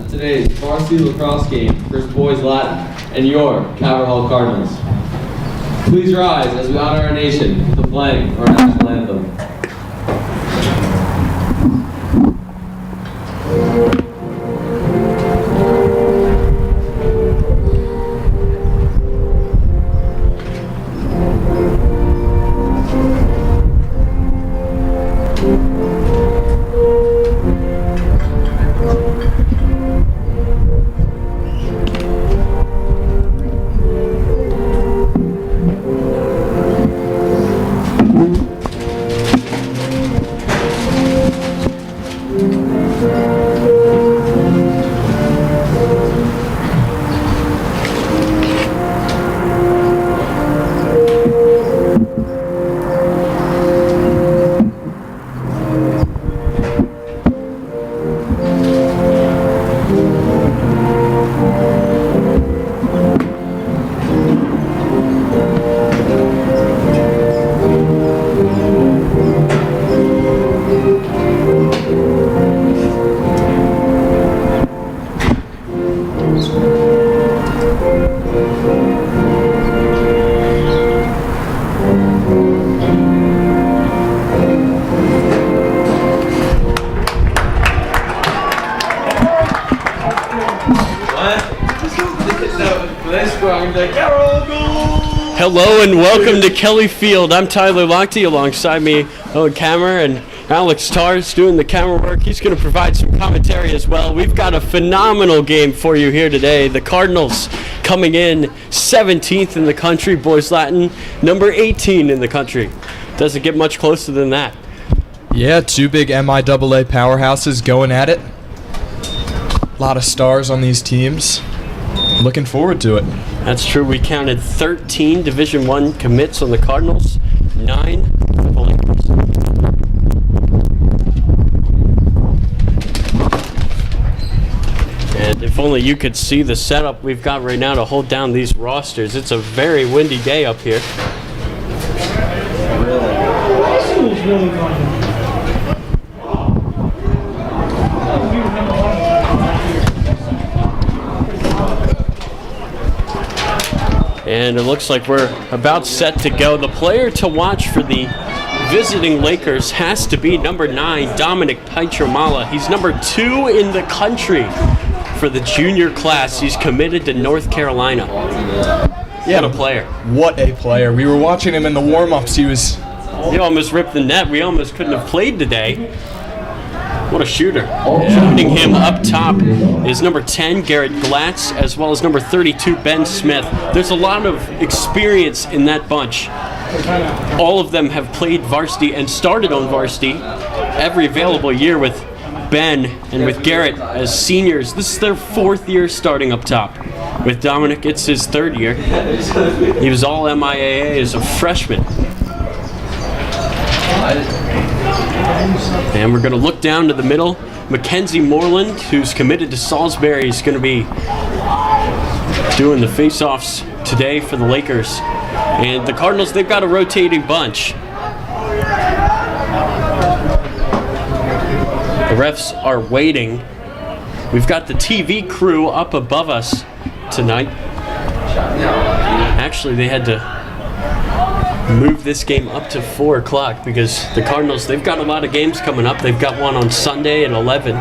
today's Varsity Lacrosse game versus Boys Latin and your Cardinals Cardinals. Please rise as we honor our nation with the flag or national anthem. Hello and welcome to Kelly Field. I'm Tyler Lochte. Alongside me, Owen Kammer and Alex Tars doing the camera work. He's going to provide some commentary as well. We've got a phenomenal game for you here today. The Cardinals coming in 17th in the country. Boys Latin, number 18 in the country. Doesn't get much closer than that. Yeah, two big MIAA powerhouses going at it. A lot of stars on these teams. Looking forward to it. That's true. We counted 13 Division I commits on the Cardinals, 9 for the Lakers. And if only you could see the setup we've got right now to hold down these rosters. It's a very windy day up here. School's really fun. And it looks like we're about set to go. The player to watch for the visiting Lakers has to be number 9, Dominic Pietramala. He's number 2 in the country for the junior class. He's committed to North Carolina. Yeah, what a player. What a player. We were watching him in the warm-ups. He almost ripped the net. We almost couldn't have played today. What a shooter. Joining him up top is number 10, Garrett Glatz, as well as number 32, Ben Smith. There's a lot of experience in that bunch. All of them have played varsity and started on varsity every available year with Ben and with Garrett as seniors. This is their 4th year starting up top. With Dominic, it's his 3rd year. He was all MIAA as a freshman. And we're going to look down to the middle. Mackenzie Moreland, who's committed to Salisbury, is going to be doing the face-offs today for the Lakers. And the Cardinals, they've got a rotating bunch. The refs are waiting. We've got the TV crew up above us tonight. Actually, they had to move this game up to 4 o'clock because the Cardinals, they've got a lot of games coming up. They've got one on Sunday at 11.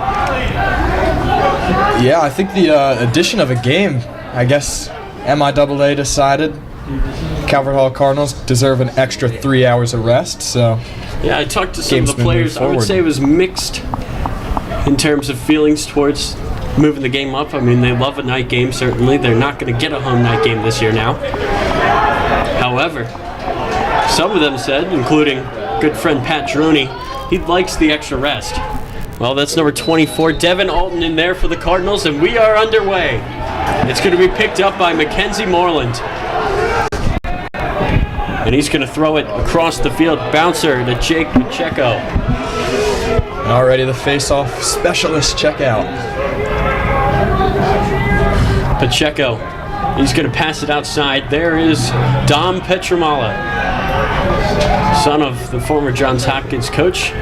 Yeah, I think the addition of a game, I guess MIAA decided Calvert Hall Cardinals deserve an extra 3 hours of rest. So yeah, I talked to some of the players. I would say it was mixed in terms of feelings towards moving the game up. I mean, they love a night game, certainly. They're not going to get a home night game this year now. However, some of them said, including good friend Pat Droney, he likes the extra rest. Well, that's number 24, Devin Alton in there for the Cardinals, and we are underway. It's going to be picked up by Mackenzie Moreland. And he's going to throw it across the field. Bouncer to Jake Pacheco. And already the face-off specialist checkout. Pacheco, he's going to pass it outside. There is Dom Pietramala. son of the former Johns Hopkins coach.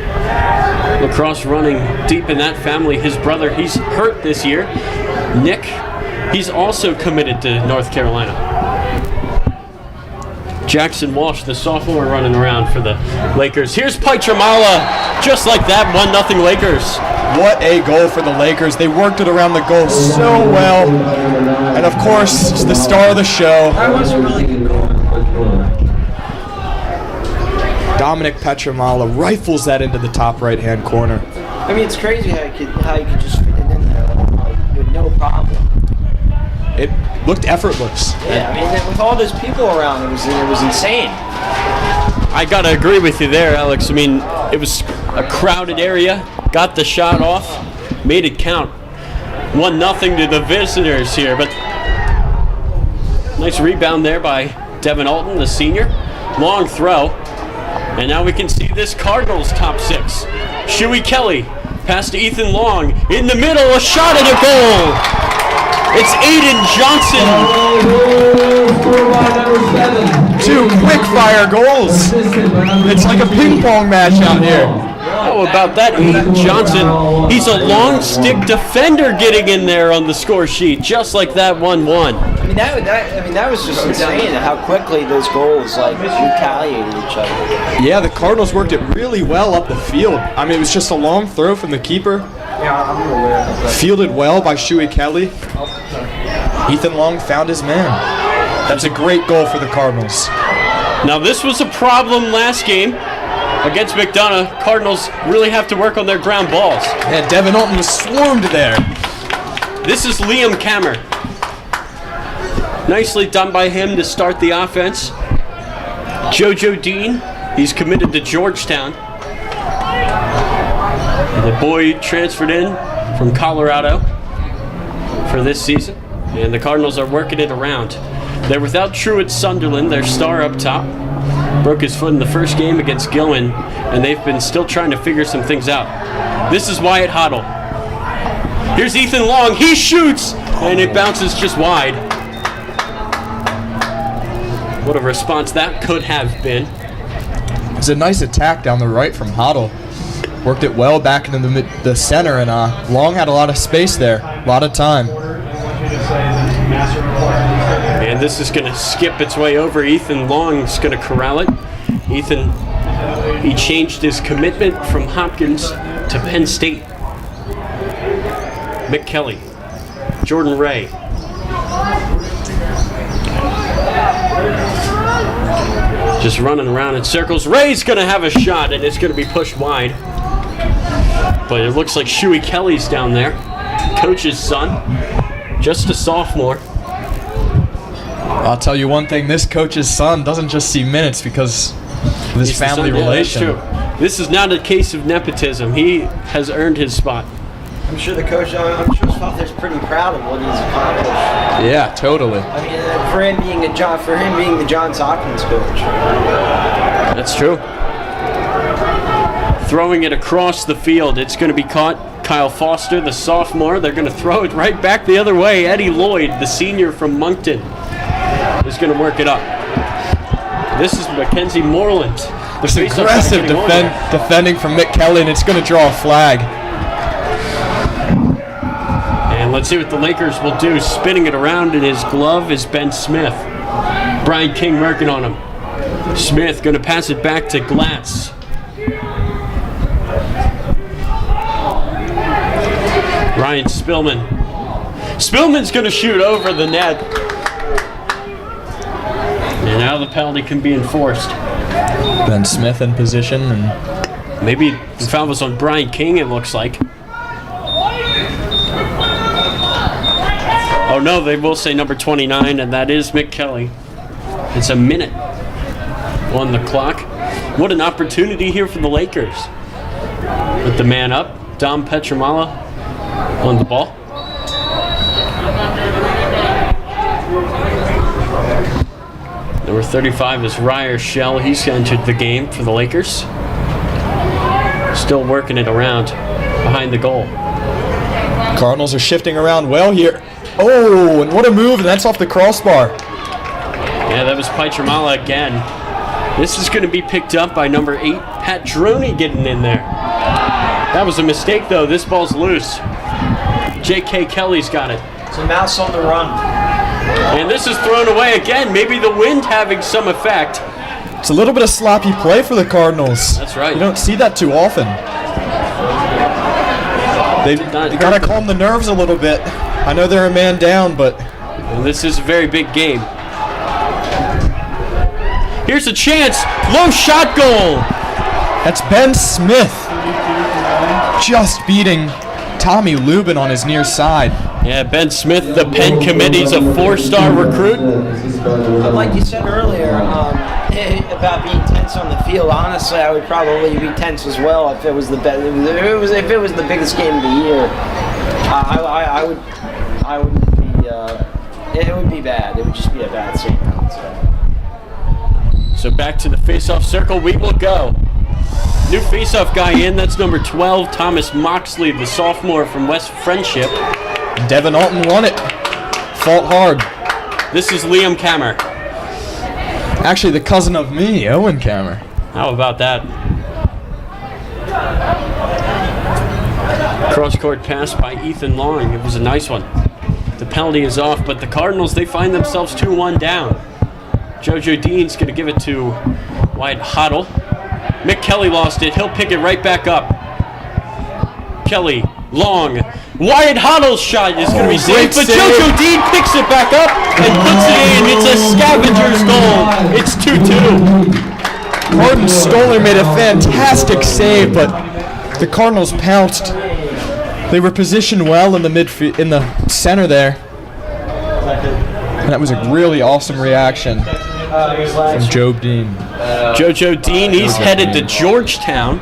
Lacrosse running deep in that family. His brother, he's hurt this year. Nick, he's also committed to North Carolina. Jackson Walsh, the sophomore, running around for the Lakers. Here's Pietramala, just like that, 1-0 Lakers. What a goal for the Lakers. They worked it around the goal so well. And of course, it's the star of the show. That was a really good goal. Dominic Pietramala rifles that into the top right-hand corner. I mean, it's crazy how you could just fit it in there with no problem. It looked effortless. Yeah, I mean, with all those people around, it was insane. I gotta agree with you there, Alex. I mean, it was a crowded area, got the shot off, made it count. 1-0 to the visitors here, but nice rebound there by Devin Alton, the senior. Long throw, and now we can see this Cardinals top six. Shuey Kelly, pass to Ethan Long, in the middle, a shot and a goal! It's Aiden Johnson. Two quick-fire goals. It's like a ping-pong match out here. How about that, Aiden Johnson? He's a long stick defender getting in there on the score sheet, just like that 1-1. I mean, that was just insane how quickly those goals retaliated each other. Yeah, the Cardinals worked it really well up the field. I mean, it was just a long throw from the keeper. Yeah, I'm aware of that. Fielded well by Shuey Kelly. Ethan Long found his man. That's a great goal for the Cardinals. Now, this was a problem last game against McDonough. Cardinals really have to work on their ground balls. Yeah, Devin Alton was swarmed there. This is Liam Kammer. Nicely done by him to start the offense. JoJo Dean, he's committed to Georgetown. The boy transferred in from Colorado for this season, and the Cardinals are working it around. They're without Truett Sunderland, their star up top. Broke his foot in the first game against Gilman, and they've been still trying to figure some things out. This is Wyatt Hoddle. Here's Ethan Long, he shoots, and it bounces just wide. What a response that could have been. It's a nice attack down the right from Hoddle. Worked it well back into the center, and Long had a lot of space there, a lot of time. And this is going to skip its way over. Ethan Long's going to corral it. Ethan, he changed his commitment from Hopkins to Penn State. Mick Kelly, Jordan Ray. Just running around in circles. Ray's going to have a shot, and it's going to be pushed wide. But it looks like Shuey Kelly's down there. Coach's son. Just a sophomore. I'll tell you one thing, this coach's son doesn't just see minutes because of his family relation. Yeah, that's true. This is not a case of nepotism. He has earned his spot. I'm sure the coach, I'm sure his father's pretty proud of what he's accomplished. Yeah, totally. I mean, for him being the Johns Hopkins coach. That's true. Throwing it across the field. It's going to be caught. Kyle Foster, the sophomore. They're going to throw it right back the other way. Eddie Lloyd, the senior from Moncton, is going to work it up. This is Mackenzie Moreland. It's aggressive defending from Mick Kelly, and it's going to draw a flag. And let's see what the Lakers will do. Spinning it around in his glove is Ben Smith. Brian King working on him. Smith going to pass it back to Glatz. Ryan Spillman. Spillman's going to shoot over the net. And now the penalty can be enforced. Ben Smith in position, and maybe the foul was on Brian King, it looks like. Oh no, they will say number 29, and that is Mick Kelly. It's a minute on the clock. What an opportunity here for the Lakers. With the man up, Dom Pietramala on the ball. Number 35 is Ryer Shell. He's entered the game for the Lakers. Still working it around behind the goal. Cardinals are shifting around well here. Oh, and what a move, and that's off the crossbar. Yeah, that was Pietramala again. This is going to be picked up by number 8, Pat Droney, getting in there. That was a mistake, though. This ball's loose. J.K. Kelly's got it. It's a mouse on the run. And this is thrown away again. Maybe the wind having some effect. It's a little bit of sloppy play for the Cardinals. That's right. You don't see that too often. They got to calm the nerves a little bit. I know they're a man down, but this is a very big game. Here's a chance. Low shot goal. that's Ben Smith just beating Tommy Lubin on his near side. Yeah, Ben Smith, the Penn Committee's a 4-star recruit. Like you said earlier, about being tense on the field. Honestly, I would probably be tense as well if it was the best. If it was the biggest game of the year. I would be. It would be bad. It would just be a bad scene. So back to the face-off circle we will go. New face-off guy in. That's number 12, Thomas Moxley, the sophomore from West Friendship. Devin Alton won it. Fought hard. This is Liam Kammer. Actually, the cousin of me, Owen Kammer. How about that? Cross-court pass by Ethan Long. It was a nice one. The penalty is off, but the Cardinals, they find themselves 2-1 down. JoJo Dean's going to give it to Wyatt Hoddle. Mick Kelly lost it. He'll pick it right back up. Kelly, Long. Wyatt Hoddle's shot is going to be saved, but JoJo Dean picks it back up and puts it in. It's a scavenger's goal. It's 2-2. Gordon Stoller made a fantastic save, but the Cardinals pounced. They were positioned well in the center there. And that was a really awesome reaction from Joe Dean. JoJo Dean, he's headed to Georgetown.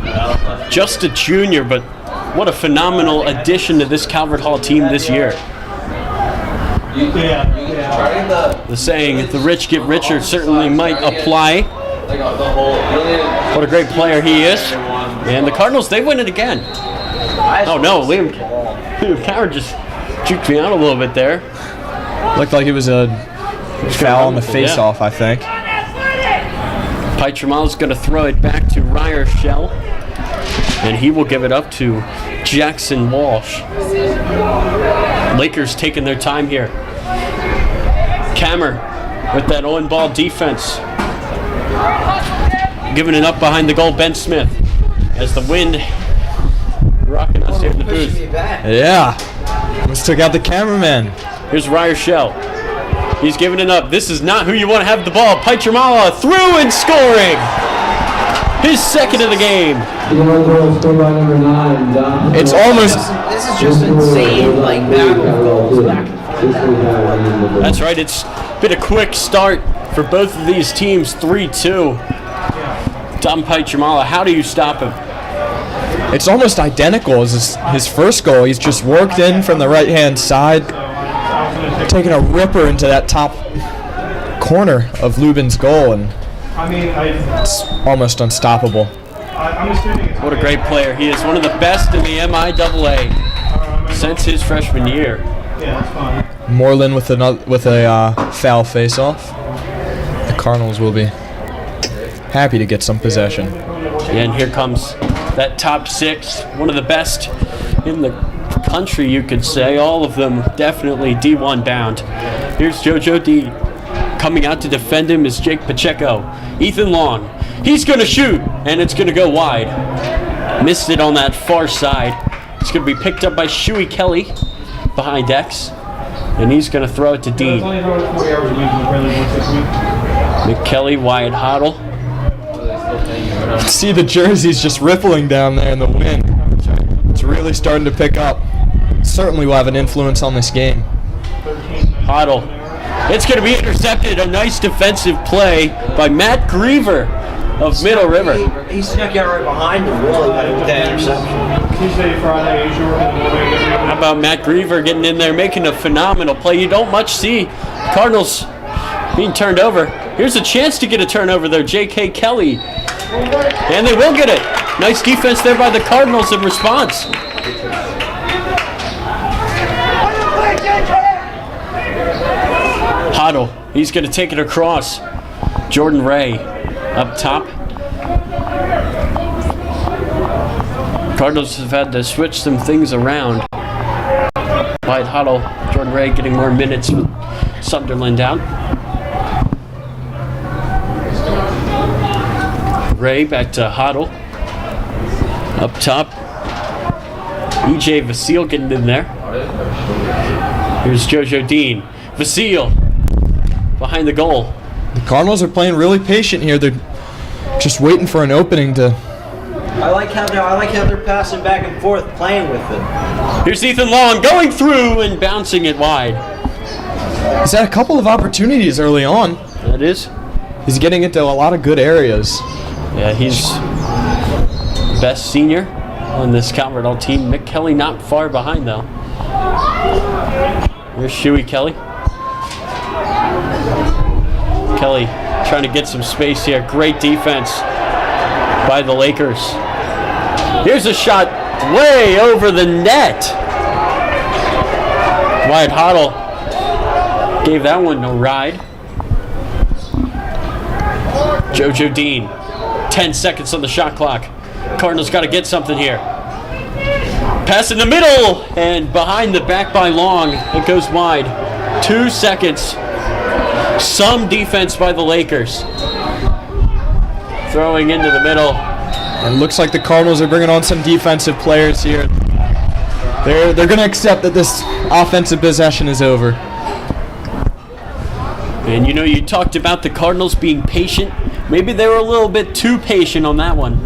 Just a junior, but what a phenomenal addition to this Calvert Hall team this year. The saying, the rich get richer, certainly might apply. What a great player he is. And the Cardinals, they win it again. Oh no, Liam Coward just juked me out a little bit there. Looked like it was a foul on the face-off, I think. Pietromala's going to throw it back to Ryer Shell. And he will give it up to Jackson Walsh. Lakers taking their time here. Kammer with that on-ball defense. Giving it up behind the goal, Ben Smith. As the wind rocking us here in the booth. Yeah. Almost took out the cameraman. Here's Ryer Shell. He's giving it up. This is not who you want to have the ball. Pietromala through and scoring. His second of the game. It's almost... This is just insane, like, battle of goals back and forth. That's right. It's been a quick start for both of these teams, 3-2. Tom Pietromala, how do you stop him? It's almost identical as his first goal. He's just worked in from the right-hand side, taking a ripper into that top corner of Lubin's goal, and it's almost unstoppable. What a great player. He is one of the best in the MIAA since his freshman year. Moreland with a foul face-off. The Cardinals will be happy to get some possession. And here comes that top six, one of the best in the country, you could say. All of them definitely D1 bound. Here's JoJo D. Coming out to defend him is Jake Pacheco. Ethan Long. He's going to shoot, and it's going to go wide. Missed it on that far side. It's going to be picked up by Shuey Kelly behind X, and he's going to throw it to Dean. McKelly, Wyatt Hoddle. See the jerseys just rippling down there in the wind. It's really starting to pick up. Certainly will have an influence on this game. Hoddle. It's going to be intercepted. A nice defensive play by Matt Griever of Middle River. He snuck out right behind him, really, with that interception. Tuesday, Friday, How about Matt Griever getting in there, making a phenomenal play? You don't much see Cardinals being turned over. Here's a chance to get a turnover there, J.K. Kelly. And they will get it. Nice defense there by the Cardinals in response. Hoddle, he's going to take it across. Jordan Ray up top. Cardinals have had to switch some things around. Wide huddle. Jordan Ray getting more minutes with Sunderland out. Ray back to huddle. Up top. EJ Vasile getting in there. Here's JoJo Dean. Vasile behind the goal. The Cardinals are playing really patient here. They're just waiting for an opening to. I like how they're passing back and forth, playing with it. Here's Ethan Long going through and bouncing it wide. He's had a couple of opportunities early on. That is. He's getting into a lot of good areas. Yeah, he's best senior on this Calvert-Hall team. Mick Kelly not far behind though. Here's Shuey Kelly. Kelly trying to get some space here. Great defense by the Lakers. Here's a shot way over the net. Wyatt Hoddle gave that one no ride. JoJo Dean, 10 seconds on the shot clock. Cardinals got to get something here. Pass in the middle and behind the back by Long. It goes wide. 2 seconds. Some defense by the Lakers. Throwing into the middle. And looks like the Cardinals are bringing on some defensive players here. They're going to accept that this offensive possession is over. And you know, you talked about the Cardinals being patient. Maybe they were a little bit too patient on that one,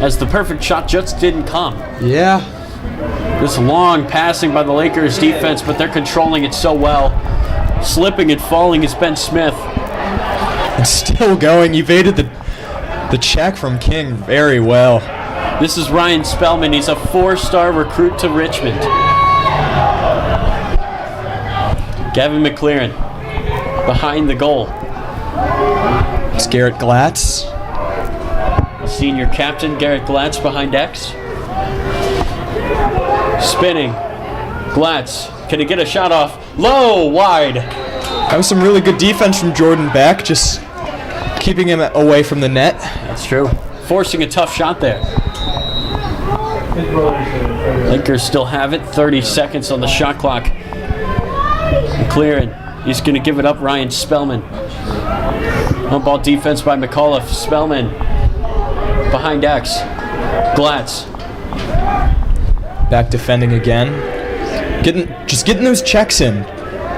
as the perfect shot just didn't come. Yeah. This long passing by the Lakers defense, but they're controlling it so well. Slipping and falling is Ben Smith. And still going. Evaded the check from King very well. This is Ryan Spellman. He's a 4-star recruit to Richmond. Gavin McLaren behind the goal. It's Garrett Glatz. Senior captain Garrett Glatz behind X. Spinning. Glatz. Can he get a shot off? Low, wide. That was some really good defense from Jordan Beck, just keeping him away from the net. That's true. Forcing a tough shot there. Lakers still have it. 30 seconds on the shot clock. McLaren. He's going to give it up. Ryan Spellman. On-ball defense by McAuliffe. Spellman behind X. Glatz. Back defending again. Getting those checks in.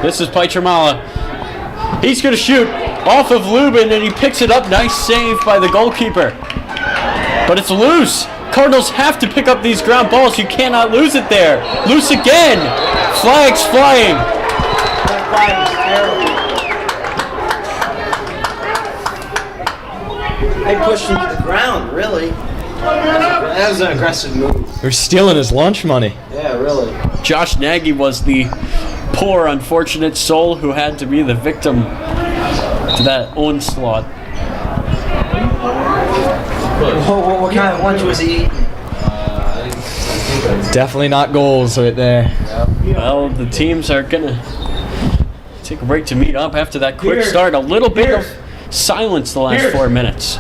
This is Paichamala. He's going to shoot off of Lubin, and he picks it up. Nice save by the goalkeeper. But it's loose. Cardinals have to pick up these ground balls. You cannot lose it there. Loose again. Flags flying. They pushed him to the ground, really. That was an aggressive move. They're stealing his lunch money. Yeah, really. Josh Nagy was the poor, unfortunate soul who had to be the victim to that onslaught. What kind of lunch was he eating? Definitely not goals right there. Well, the teams are going to take a break to meet up after that quick start. A little bit of silence the last 4 minutes.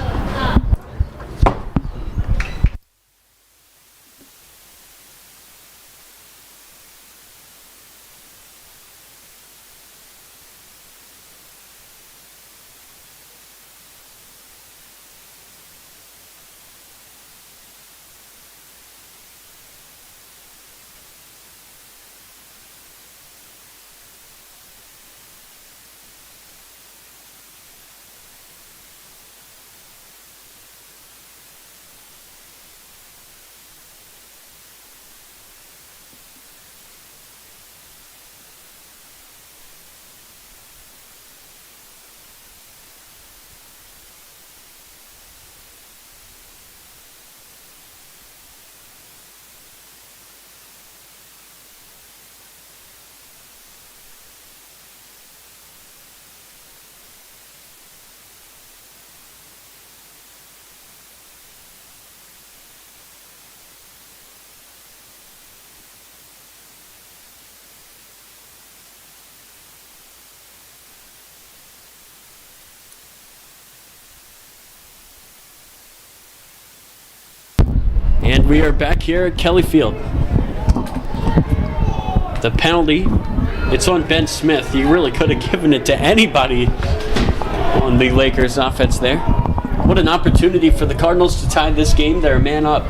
And we are back here at Kelly Field. The penalty, it's on Ben Smith. He really could have given it to anybody on the Lakers offense there. What an opportunity for the Cardinals to tie this game. They're a man up.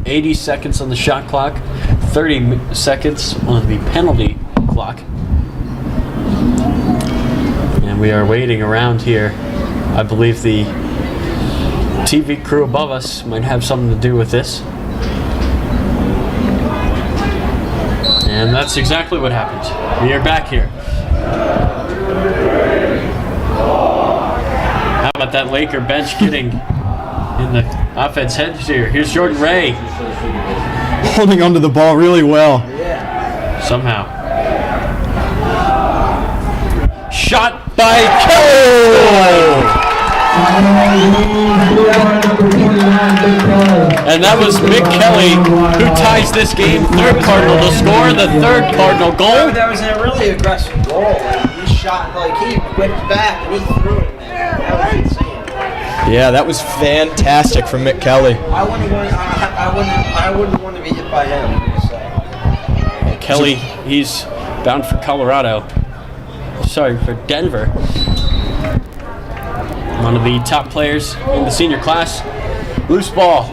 80 seconds on the shot clock, 30 seconds on the penalty clock. And we are waiting around here. I believe the TV crew above us might have something to do with this. And that's exactly what happened. We are back here. How about that Laker bench getting in the offense heads here? Here's Jordan Ray. Holding onto the ball really well. Somehow. Shot By Kelly! And that was Mick Kelly who ties this game. Third Cardinal to score, the third Cardinal goal. That was a really aggressive goal. He shot, he whipped back and he threw it in there. That was insane. Yeah, that was fantastic from Mick Kelly. I wouldn't want to be hit by him. So. Kelly, he's bound for Colorado. Sorry, for Denver. One of the top players in the senior class. Loose ball.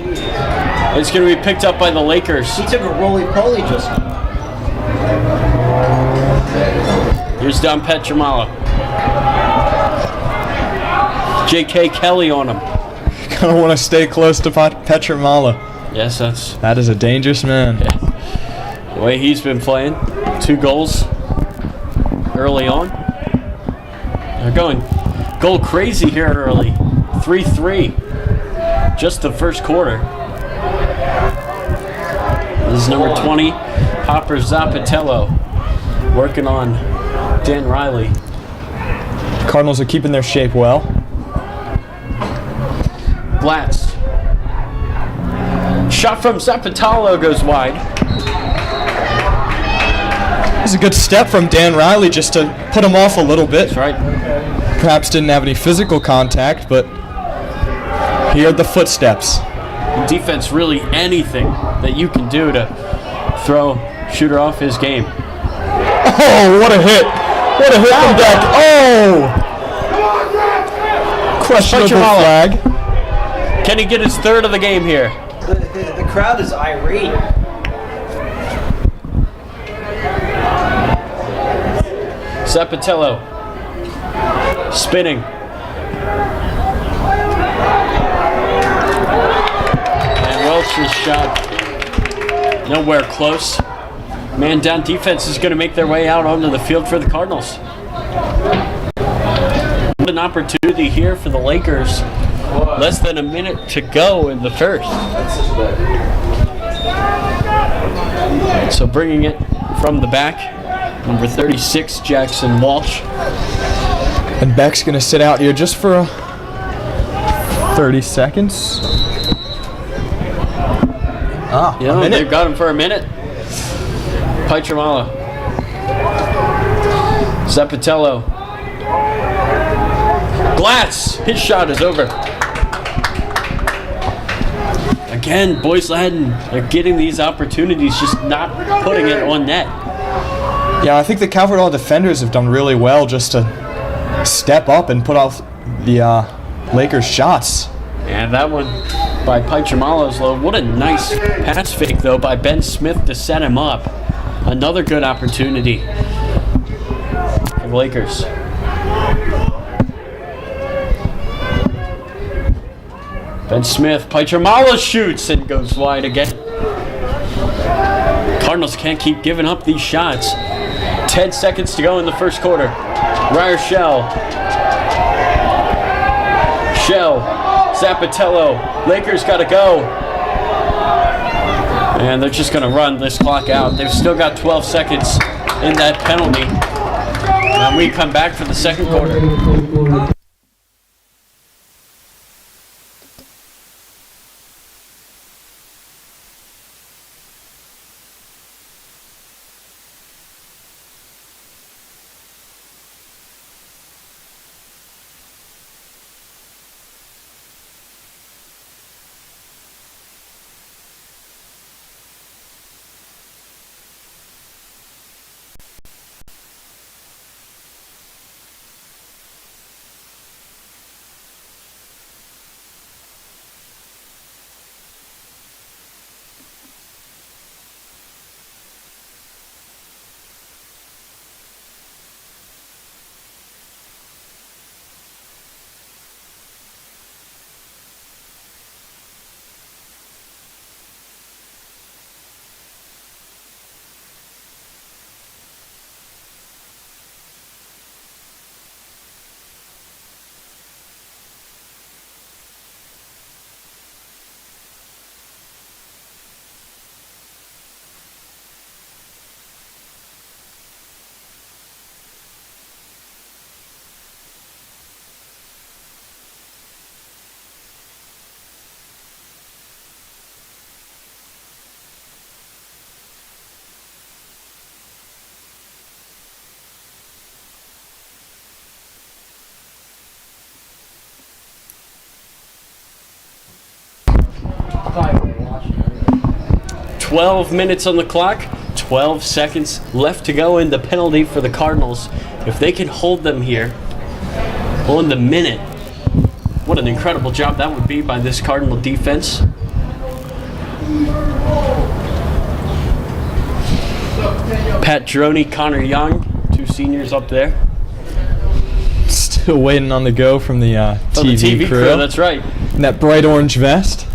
It's going to be picked up by the Lakers. He took a roly-poly just now. Here's Don Petramalo. J.K. Kelly on him. Gonna want to stay close to Petramala. Yes, That is a dangerous man. yeah. The way he's been playing. 2 goals early on. They're going goal crazy here early. 3-3. Just the first quarter. This is number 20, Hopper Zapatello, working on Dan Riley. Cardinals are keeping their shape well. Glatz. Shot from Zapatello goes wide. It was a good step from Dan Riley just to put him off a little bit. That's right. Perhaps didn't have any physical contact, but he heard the footsteps. In defense, really anything that you can do to throw shooter off his game. Oh, what a hit! What a hit from Deck! Oh! Questionable flag. Can he get his third of the game here? The crowd is irate. Zapatello. Spinning. And Welch's shot nowhere close. Man down defense is going to make their way out onto the field for the Cardinals. What an opportunity here for the Lakers. Less than a minute to go in the first. So bringing it from the back, number 36, Jackson Walsh. And Beck's going to sit out here just for 30 seconds. A minute. They've got him for a minute. Pietramala. Zapatello. Glatz. His shot is over. Again, Boys Latin are getting these opportunities, just not putting it on net. Yeah, I think the Calvert defenders have done really well just to step up and put off the Lakers' shots. And that one by Pietramalo's low. What a nice pass fake, though, by Ben Smith to set him up. Another good opportunity for the Lakers. Ben Smith, Pietramalo shoots and goes wide again. Cardinals can't keep giving up these shots. 10 seconds to go in the first quarter. Ryer Shell, Zapatello, Lakers got to go. And they're just going to run this clock out. They've still got 12 seconds in that penalty. And we come back for the second quarter. 12 minutes on the clock, 12 seconds left to go in the penalty for the Cardinals. If they can hold them here on the minute, what an incredible job that would be by this Cardinal defense. Pat Droney, Connor Young, 2 seniors up there. Still waiting on the go from the TV crew. That's right. In that bright orange vest.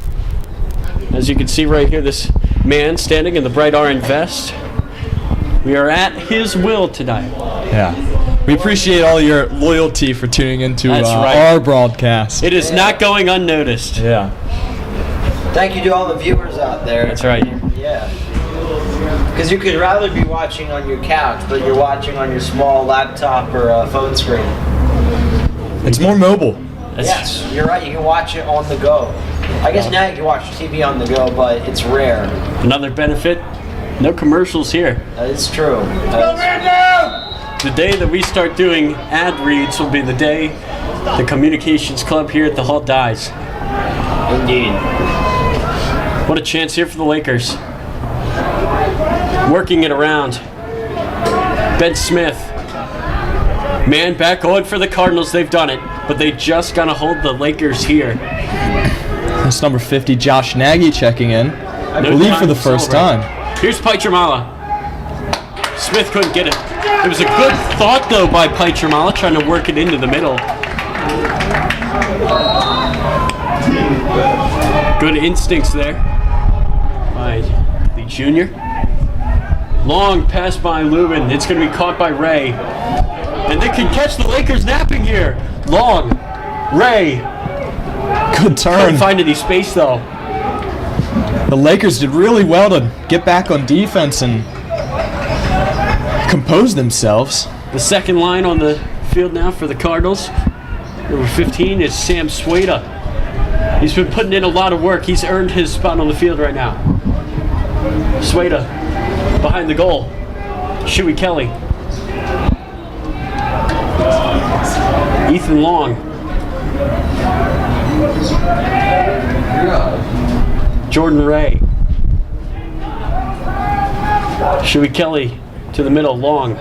As you can see right here, this man standing in the bright orange vest. We are at his will tonight. Yeah. We appreciate all your loyalty for tuning into That's right. our broadcast. It is not going unnoticed. Yeah. Thank you to all the viewers out there. That's right. Yeah. Because you could rather be watching on your couch, but you're watching on your small laptop or phone screen. It's more mobile. Yes, you're right. You can watch it on the go. I guess now you can watch TV on the go, but it's rare. Another benefit, no commercials here. That is true. The day that we start doing ad reads will be the day the communications club here at the Hall dies. Indeed. What a chance here for the Lakers. Working it around. Ben Smith. Man back on for the Cardinals. They've done it, but they just gotta hold the Lakers here. That's number 50, Josh Nagy, checking in. I believe for the first time. Here's Pietramala. Smith couldn't get it. It was a good thought, though, by Pietramala, trying to work it into the middle. Good instincts there by the junior. Long pass by Lubin. It's going to be caught by Ray. And they can catch the Lakers napping here. Long. Ray. Good turn. Couldn't find any space, though. The Lakers did really well to get back on defense and compose themselves. The second line on the field now for the Cardinals. Number 15 is Sam Sueda. He's been putting in a lot of work. He's earned his spot on the field right now. Sueda behind the goal. Shuey Kelly. Ethan Long. Jordan Ray. Shuey Kelly to the middle. Long.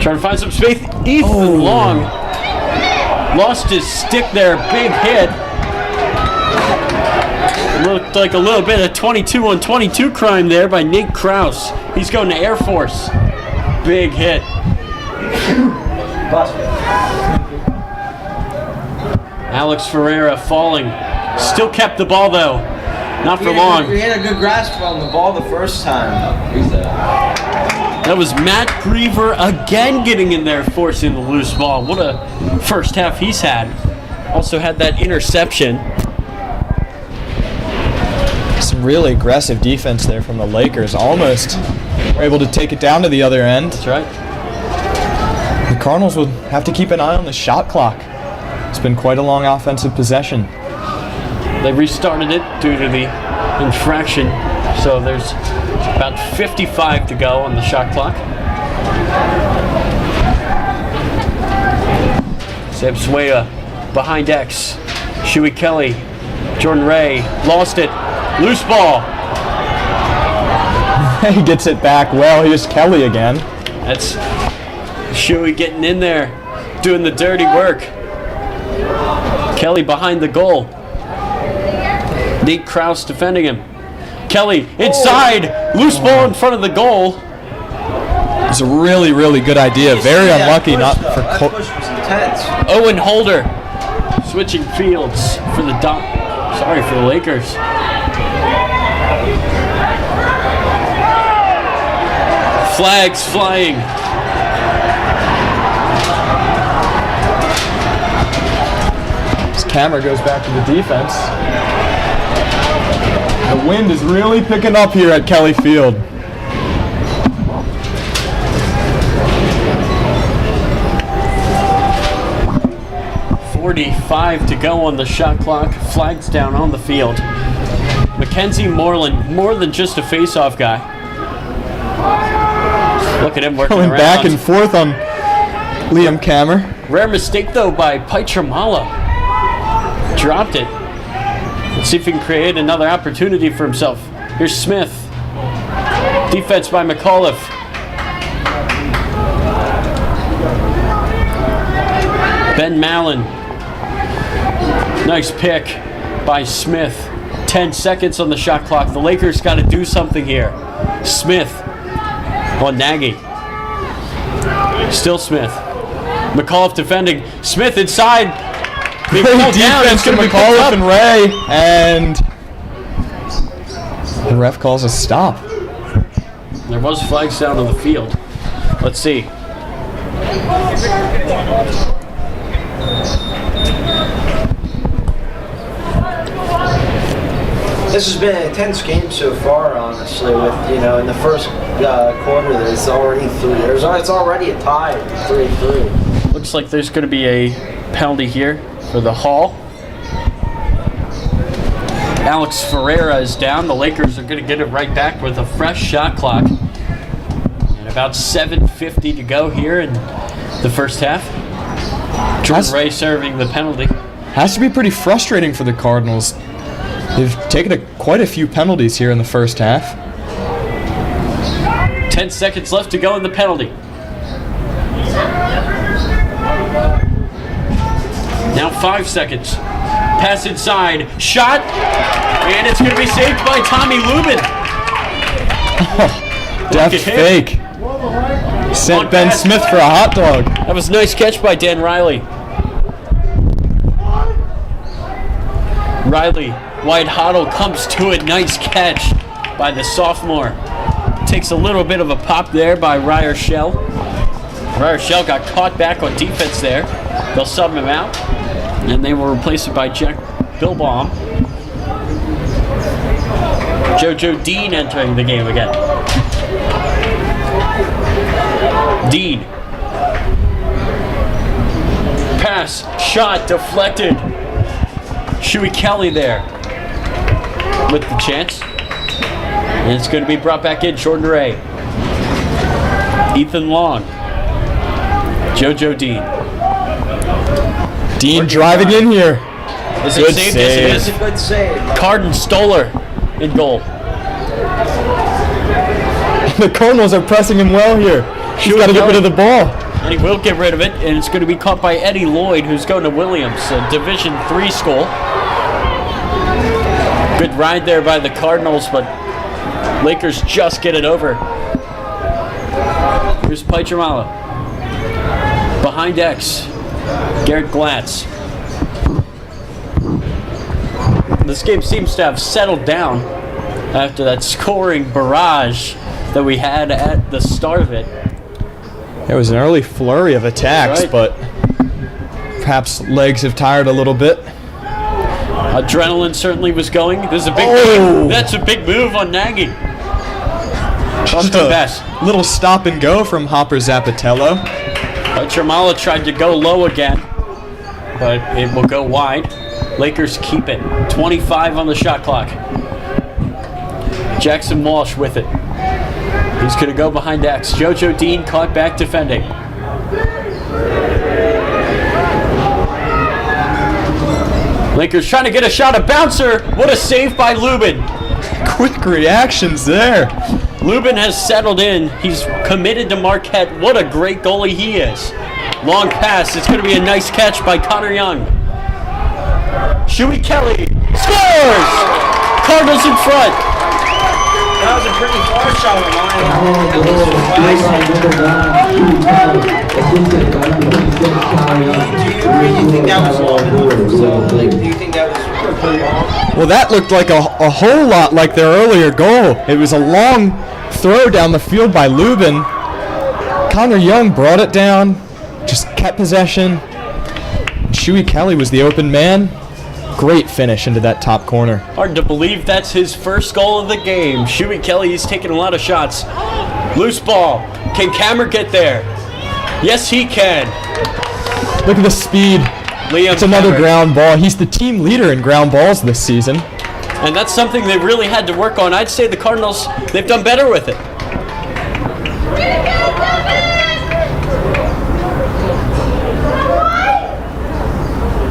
Trying to find some space. Ethan Long lost his stick there. Big hit. Looked like a little bit of 22-on-22 crime there by Nate Krause. He's going to Air Force. Big hit. Alex Ferreira falling. Still kept the ball though. Not for long. We had a good grasp on the ball the first time. That was Matt Griever again getting in there, forcing the loose ball. What a first half he's had. Also had that interception. Some really aggressive defense there from the Lakers. Almost were able to take it down to the other end. That's right. The Cardinals will have to keep an eye on the shot clock. It's been quite a long offensive possession. They restarted it due to the infraction, so there's about 55 to go on the shot clock. Sam Sueda behind X. Shuey Kelly. Jordan Ray lost it. Loose ball. He gets it back well. Here's Kelly again. That's Shuey getting in there, doing the dirty work. Kelly behind the goal. Nate Krause defending him. Kelly inside. Loose ball in front of the goal. It's a really, really good idea. Very unlucky not for That push was intense. Owen Holder switching fields for the for the Lakers. Flags flying. This camera goes back to the defense. The wind is really picking up here at Kelly Field. .45 to go on the shot clock. Flags down on the field. Mackenzie Moreland, more than just a face-off guy. Look at him working Going around. back and forth on Liam Kammer. Rare mistake though by Pietramala. Dropped it. Let's see if he can create another opportunity for himself. Here's Smith. Defense by McAuliffe. Ben Mallon. Nice pick by Smith. 10 seconds on the shot clock. The Lakers got to do something here. Smith on Nagy. Still Smith. McAuliffe defending. Smith inside. They Great pulled down. defense It's to going to be McAuliffe picked and up. Ray, and the ref calls a stop. There was flags down on the field. Let's see. This has been an intense game so far, honestly. With in the first quarter, there's already three. It's already a tie, 3-3. Looks like there's going to be a penalty here for the Hall. Alex Ferreira is down. The Lakers are going to get it right back with a fresh shot clock. And about 7:50 to go here in the first half. Jordan Ray serving the penalty. Has to be pretty frustrating for the Cardinals. They've taken quite a few penalties here in the first half. 10 seconds left to go in the penalty. Now 5 seconds. Pass inside. Shot. And it's going to be saved by Tommy Lubin. Deft at him. fake. Sent Long Ben pass. Smith for a hot dog. That was a nice catch by Dan Riley. Riley, wide huddle, comes to it. Nice catch by the sophomore. Takes a little bit of a pop there by Ryer Shell. Ryer Shell got caught back on defense there. They'll sub him out, and they will replace it by Jack Bilbaum. JoJo Dean entering the game again. Dean. Pass, shot, deflected. Shuey Kelly there with the chance. And it's going to be brought back in. Jordan Ray. Ethan Long. JoJo Dean. Dean driving in here. Is Good it saved? save. Yes, it is. Good save. Carden Stoller in goal. The Cardinals are pressing him well here. He's got to get rid of the ball. And he will get rid of it, and it's going to be caught by Eddie Lloyd, who's going to Williams, a Division III school. Good ride there by the Cardinals, but Lakers just get it over. Here's Pietramala. Behind X. Garrett Glatz. This game seems to have settled down after that scoring barrage that we had at the start of it. There was an early flurry of attacks, Right. but perhaps legs have tired a little bit. Adrenaline certainly was going. This is a big Oh. That's a big move on Nagy. Just Bumped pass. a little stop and go from Hopper Zappatello. Jamala tried to go low again, but it will go wide. Lakers keep it. 25 on the shot clock. Jackson Walsh with it. He's going to go behind X. JoJo Dean caught back defending. Lakers trying to get a shot. A bouncer. What a save by Lubin. Quick reactions there. Lubin has settled in. He's committed to Marquette. What a great goalie he is. Long pass. It's going to be a nice catch by Connor Young. Shuey Kelly scores! Cardinals in front. That was a pretty far shot of mine. Do you think that was long enough? So, like, do you think that was pretty long? Well, that looked like a whole lot like their earlier goal. It was a long throw down the field by Lubin. Connor Young brought it down, just kept possession. Shuey Kelly was the open man. Great finish into that top corner. Hard to believe that's his first goal of the game. Shuey Kelly is taking a lot of shots. Loose ball. Can Cameron get there? Yes, he can. Look at the speed. Liam It's another Cameron. ground ball. He's the team leader in ground balls this season. And that's something they really had to work on. I'd say the Cardinals, they've done better with it.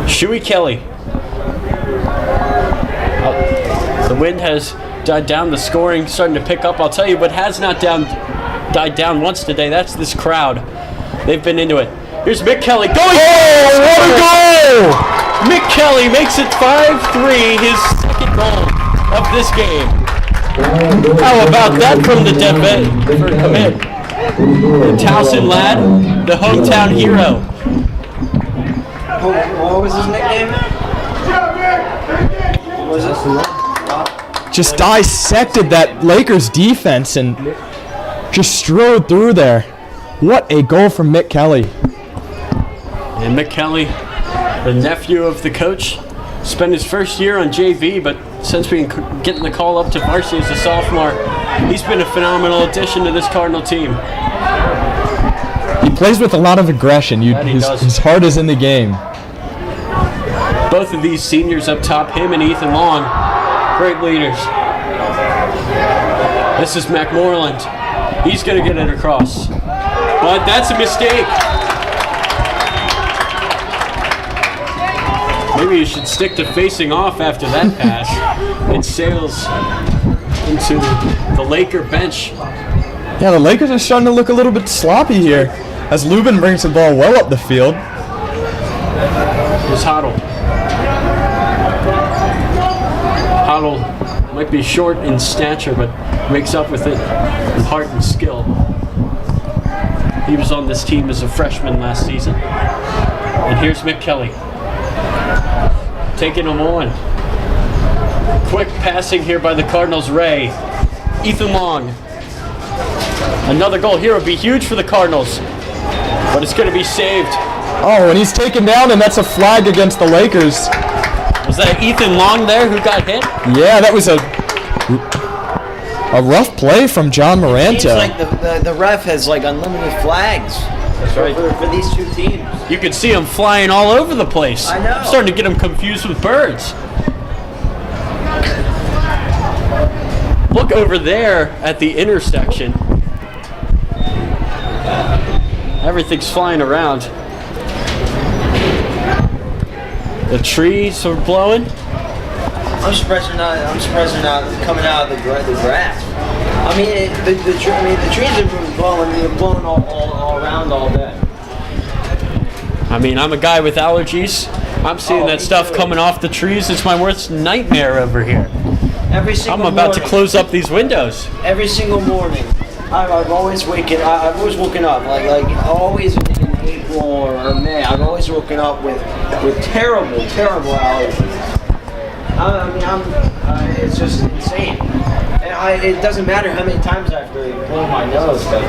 Shuey Kelly. wind has died down. The scoring starting to pick up. I'll tell you what has not died down once today. That's this crowd. They've been into it. Here's Mick Kelly going. Oh, what a goal! Mick Kelly makes it 5-3, his second goal of this game. How about that from the commit? The Towson lad, the hometown hero. What was his nickname? What was it? Just dissected that Lakers defense and just strode through there. What a goal from Mick Kelly. And Mick Kelly, the nephew of the coach, spent his first year on JV, but since getting the call up to varsity as a sophomore, he's been a phenomenal addition to this Cardinal team. He plays with a lot of aggression. Does. His heart is in the game. Both of these seniors up top, him and Ethan Long, great leaders. This is McMorland. He's going to get it across. But that's a mistake. Maybe you should stick to facing off after that pass. It sails into the Laker bench. Yeah, the Lakers are starting to look a little bit sloppy here as Lubin brings the ball well up the field. Here's Hoddle. Hoddle might be short in stature, but makes up with it in heart and skill. He was on this team as a freshman last season. And here's Mick Kelly. Taking him on. Quick passing here by the Cardinals' Ray. Ethan Long. Another goal here would be huge for the Cardinals, but it's going to be saved. Oh, and he's taken down, and that's a flag against the Lakers. Was that Ethan Long there who got hit? Yeah, that was a rough play from John Seems Moranta. like the ref has like unlimited flags. That's right. For these two teams. You can see them flying all over the place. I know. I'm starting to get them confused with birds. Look over there at the intersection. Everything's flying around. The trees are blowing. I'm surprised they're not coming out of the grass. I mean, the trees have been blowing. They're blowing all around all day. I mean, I'm a guy with allergies. I'm seeing that stuff coming off the trees. It's my worst nightmare over here. I'm about to close up these windows. Every single morning, I've always woken up like always in April or May. I've always woken up with terrible allergies. It's just insane. And it doesn't matter how many times I have to blow my nose, but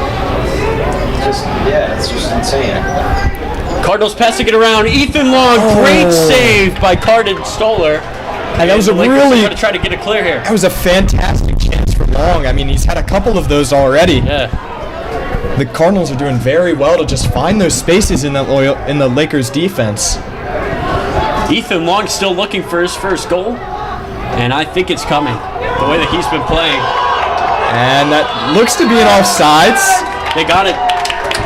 it's just insane. Cardinals passing it around. Ethan Long, great save by Cardin Stoller. And that was a going to try to get it clear here. That was a fantastic chance for Long. I mean, he's had a couple of those already. Yeah. The Cardinals are doing very well to just find those spaces in the Lakers defense. Ethan Long still looking for his first goal, and I think it's coming, the way that he's been playing. And that looks to be an offsides. They got it.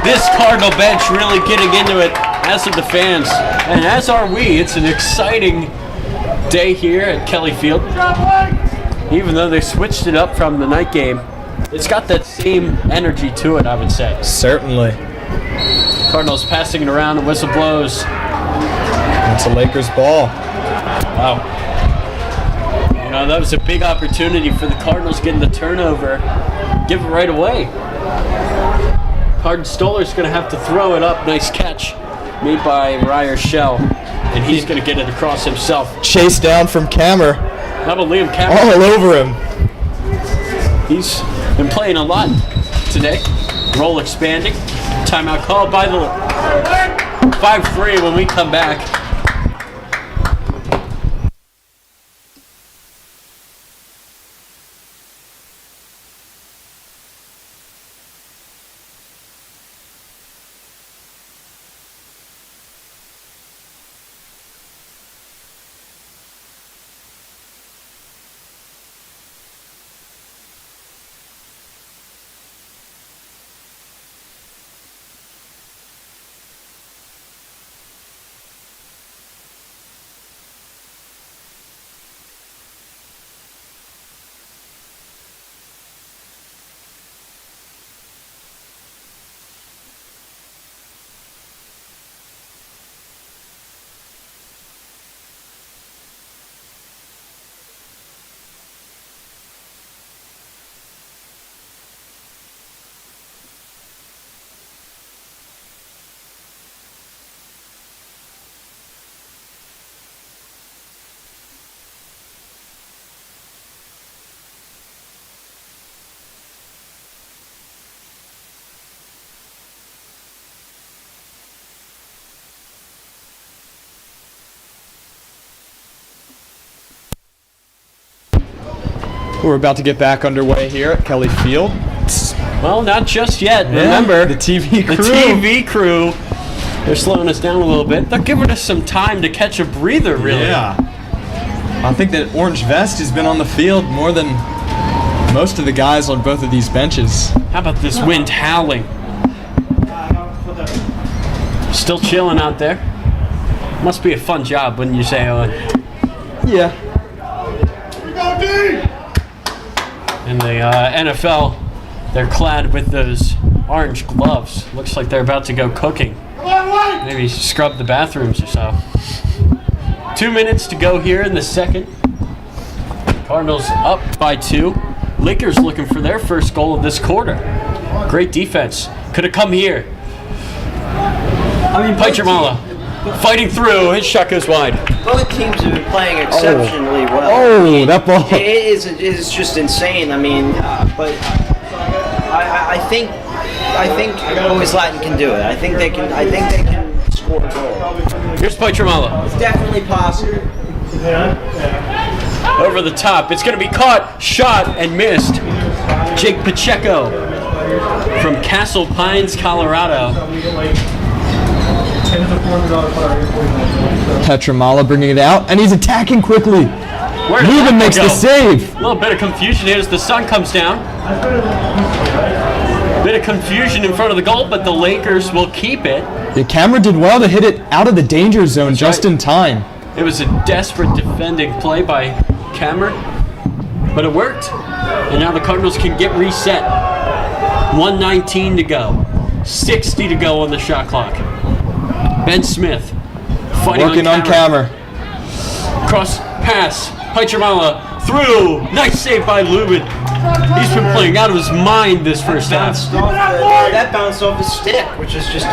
This Cardinal bench really getting into it, as are the fans, and as are we. It's an exciting day here at Kelly Field. Even though they switched it up from the night game, it's got that same energy to it, I would say. Certainly. Cardinals passing it around, the whistle blows. It's a Lakers ball. Wow. You know, that was a big opportunity for the Cardinals getting the turnover. Give it right away. Cardin Stoller's going to have to throw it up. Nice catch made by Ryer Shell. And he's going to get it across himself. Chased down from Kammer. How about Liam Cameron? All over him. He's been playing a lot today. Role expanding. Timeout called by the 5-3 when we come back. We're about to get back underway here at Kelly Field. Well, not just yet. Remember, the TV crew. The TV crew. They're slowing us down a little bit. They're giving us some time to catch a breather, really. Yeah. I think that orange vest has been on the field more than most of the guys on both of these benches. How about this wind howling? Still chilling out there. Must be a fun job, wouldn't you say, Owen? Yeah. In the NFL, they're clad with those orange gloves. Looks like they're about to go cooking. Maybe scrub the bathrooms or so. 2 minutes to go here in the second. Cardinals up by 2. Lakers looking for their first goal of this quarter. Great defense. Could have come here. Paichamala fighting through. His shot goes wide. Both teams have been playing exceptionally well. Oh, that ball. It is just insane. I mean, but I think Boys Latin can do it. I think they can score a goal. Here's Paichamala. It's definitely possible. Over the top. It's going to be caught, shot, and missed. Jake Pacheco from Castle Pines, Colorado. Petramala bringing it out, and he's attacking quickly. Lubin makes the save. A little bit of confusion here as the sun comes down. Bit of confusion in front of the goal, but the Lakers will keep it. The camera did well to hit it out of the danger zone just in time. It was a desperate defending play by Cameron, but it worked. And now the Cardinals can get reset. 1:19 to go. 60 to go on the shot clock. Ben Smith fighting working on camera. Cross pass. Paichamala through. Nice save by Lubin. He's been playing out of his mind this first half. That bounced off his stick, which is just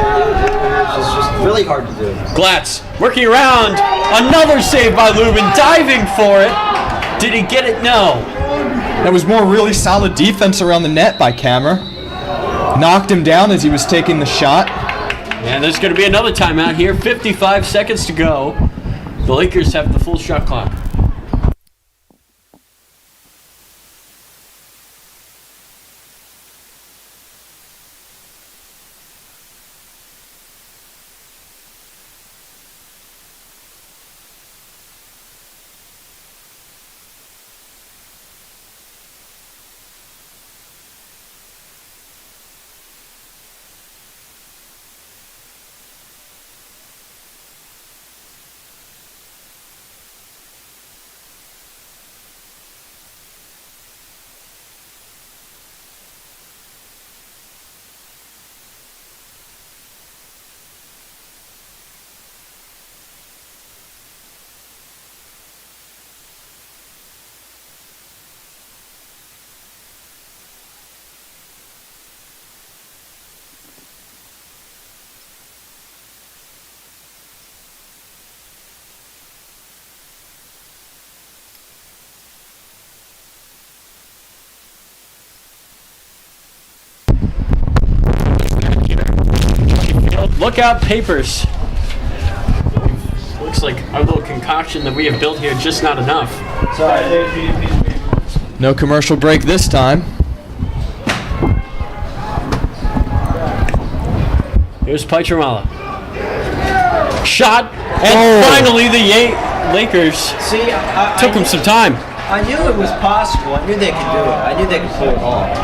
really hard to do. Glatz working around. Another save by Lubin. Diving for it. Did he get it? No. That was more really solid defense around the net by Camera. Knocked him down as he was taking the shot. And there's going to be another timeout here. 55 seconds to go. The Lakers have the full shot clock. Look out, papers. Looks like our little concoction that we have built here just not enough. No commercial break this time. Here's Paichamala. Shot, and finally the Lakers took him some time. I knew it was possible. I knew they could do it. I knew they could pull it off.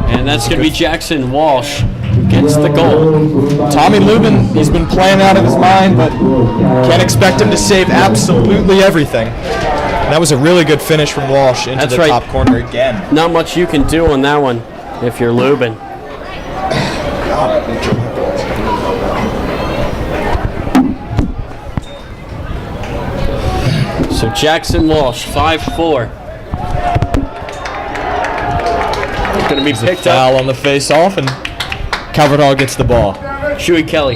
And that's going to be Jackson Walsh who gets the goal. Tommy Lubin, he's been playing out of his mind, but can't expect him to save absolutely everything. And that was a really good finish from Walsh into the top corner again. Not much you can do on that one if you're Lubin. So Jackson Walsh, 5'4". Going to be picked up. Foul on the face-off, and Calvert gets the ball. Shuey Kelly.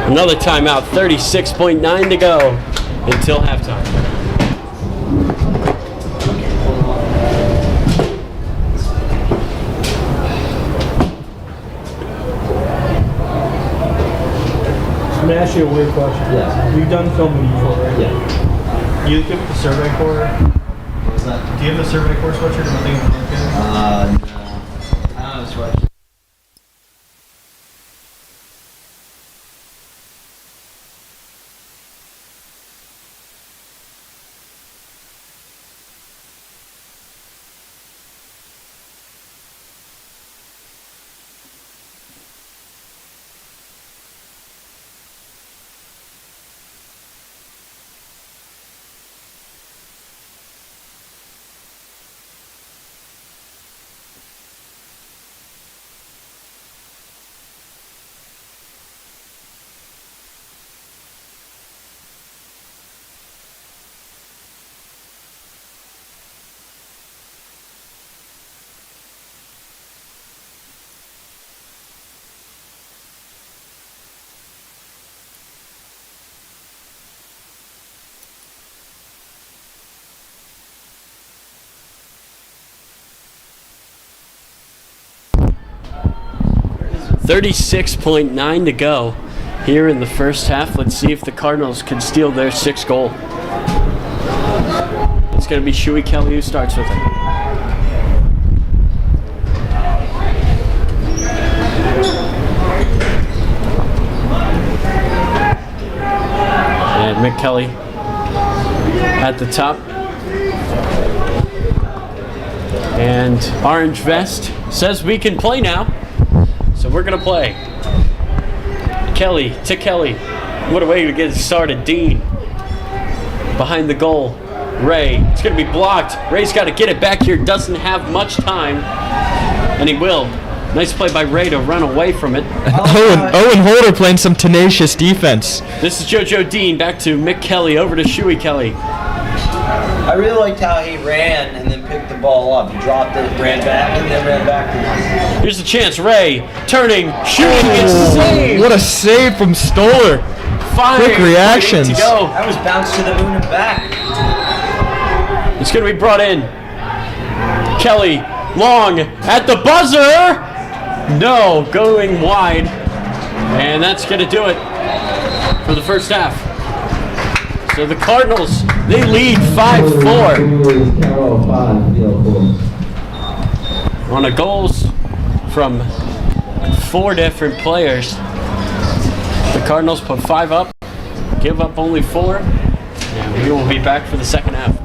Another timeout, 36.9 to go until halftime. Let me ask you a weird question. Yeah. You've done filming before, right? Yeah. You look at the Survey Corps. What's that? Do you have the Survey Corps sweatshirt? I think it's okay. No. I don't have a sweatshirt. .9 to go here in the first half. Let's see if the Cardinals can steal their 6th goal. It's going to be Shuey Kelly who starts with it. And Mick Kelly at the top. And Orange Vest says we can play now. So we're going to play. Kelly to Kelly. What a way to get it started. Dean behind the goal. Ray. It's going to be blocked. Ray's got to get it back here. Doesn't have much time. And he will. Nice play by Ray to run away from it. Owen Holder playing some tenacious defense. This is JoJo Dean. Back to Mick Kelly. Over to Shuey Kelly. I really liked how he ran and then picked the ball up. He dropped it, ran back, and then ran back. Here's the chance. Ray turning, shooting, and save. What a save from Stoller. 5 Quick reactions. to go. That was bounced to the moon and back. It's going to be brought in. Kelly, long, at the buzzer. No, going wide. And that's going to do it for the first half. So the Cardinals, they lead 5-4. On the goals from 4 different players. The Cardinals put 5 up, give up only 4, and we will be back for the second half.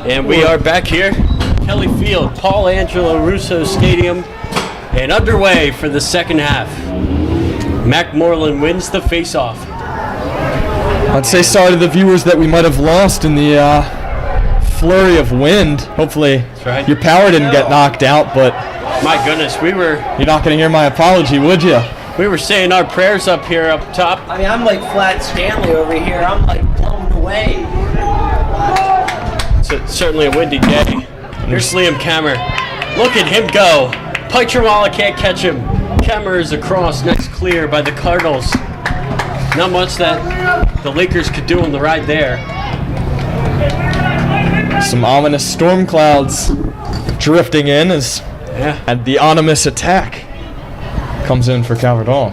And we are back here, Kelly Field, Paul Angelo Russo Stadium, and underway for the second half. Mac Moreland wins the face-off. I'd say sorry to the viewers that we might have lost in the flurry of wind. Hopefully right. your power didn't get knocked out, but My goodness, you're not going to hear my apology, would you? We were saying our prayers up here up top. I mean, I'm like Flat Stanley over here. I'm like blown away. It's certainly a windy day. Here's Liam Kammer. Look at him go. Pietramala can't catch him. Kammer is across, next clear by the Cardinals. Not much that the Lakers could do on the ride there. Some ominous storm clouds drifting in and the ominous attack comes in for Calvert Hall.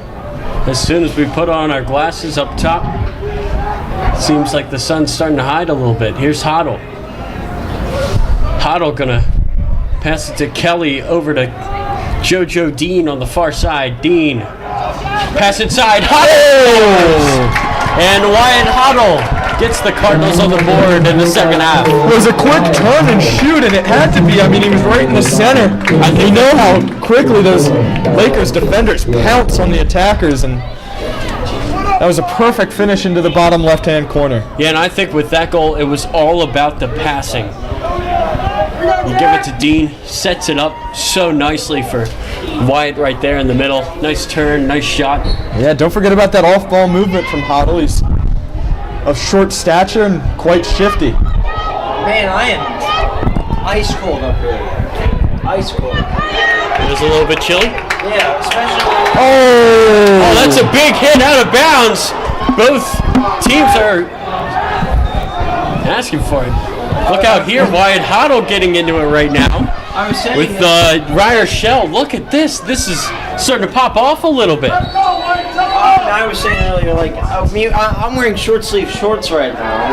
As soon as we put on our glasses up top, seems like the sun's starting to hide a little bit. Here's Hoddle. Hoddle gonna pass it to Kelly, over to JoJo Dean on the far side. Dean, pass inside, Hoddle! And Wyatt Hoddle gets the Cardinals on the board in the second half. It was a quick turn and shoot, and it had to be. I mean, he was right in the center. We know how quickly those Lakers defenders pounce on the attackers, and that was a perfect finish into the bottom left-hand corner. Yeah, and I think with that goal, it was all about the passing. You give it to Dean, sets it up so nicely for Wyatt right there in the middle. Nice turn, nice shot. Yeah, don't forget about that off-ball movement from Hoddle. He's of short stature and quite shifty. Man, I am ice cold up here. Ice cold. It was a little bit chilly. Yeah, especially. Oh, that's a big hit out of bounds. Both teams are asking for it. Look out here, Wyatt Hoddle getting into it right now. I was saying with Ryer Shell. Look at this. This is starting to pop off a little bit. I was saying earlier, like, I'm wearing short sleeve shorts right now.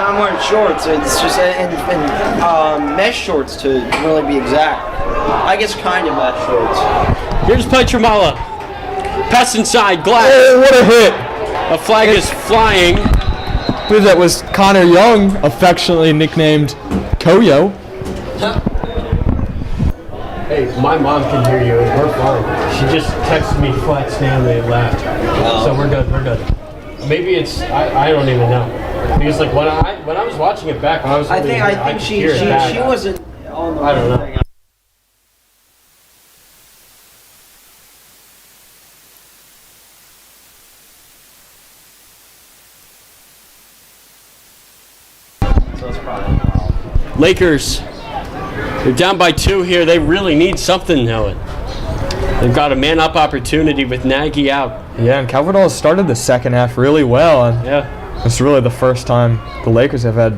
I'm wearing shorts. It's just and mesh shorts to really be exact. I guess kind of mesh shorts. Here's Petramala. Pass inside, glass. Oh, what a hit! A flag is flying. I believe that was Connor Young, affectionately nicknamed Koyo. Hey, my mom can hear you, and we're fine. She just texted me Flat Stanley and laughed. So we're good. Maybe it's, I don't even know. Because like when I was watching it back, when I was I think she wasn't on the I don't know. Lakers, they're down by 2 here. They really need something now. They've got a man-up opportunity with Nagy out. Yeah, and Calvert Hall started the second half really well. And yeah, it's really the first time the Lakers have had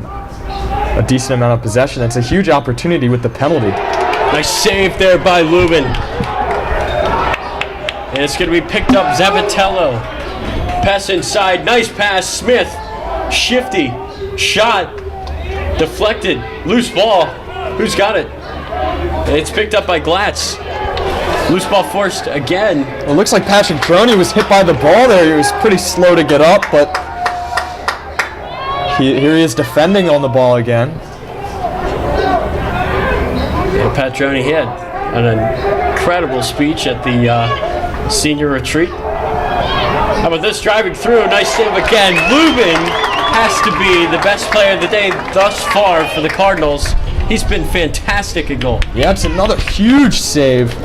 a decent amount of possession. It's a huge opportunity with the penalty. Nice save there by Lubin. And it's going to be picked up, Zavatello. Pass inside, nice pass, Smith. Shifty, shot. Deflected, loose ball. Who's got it? And it's picked up by Glatz. Loose ball forced again. It looks like Patrick Droney was hit by the ball there. He was pretty slow to get up, but here he is defending on the ball again. And Pat Droney had an incredible speech at the senior retreat. How about this, driving through, nice save again. Lubin has to be the best player of the day thus far for the Cardinals. He's been fantastic at goal. Yeah, it's another huge save.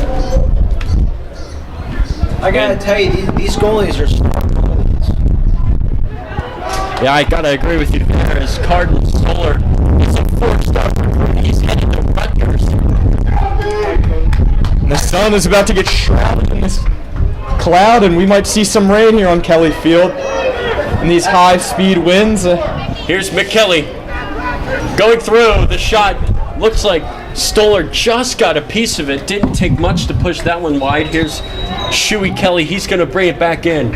I gotta tell you, these goalies are smart goalies. Yeah, I gotta agree with you there. As Cardinals Solar is a 4-star recruit. He's headed to Rutgers. And the sun is about to get shrouded in this cloud, and we might see some rain here on Kelly Field. And these high-speed winds. Here's McKelly going through. The shot looks like Stoller just got a piece of it. Didn't take much to push that one wide. Here's Shuey Kelly. He's going to bring it back in.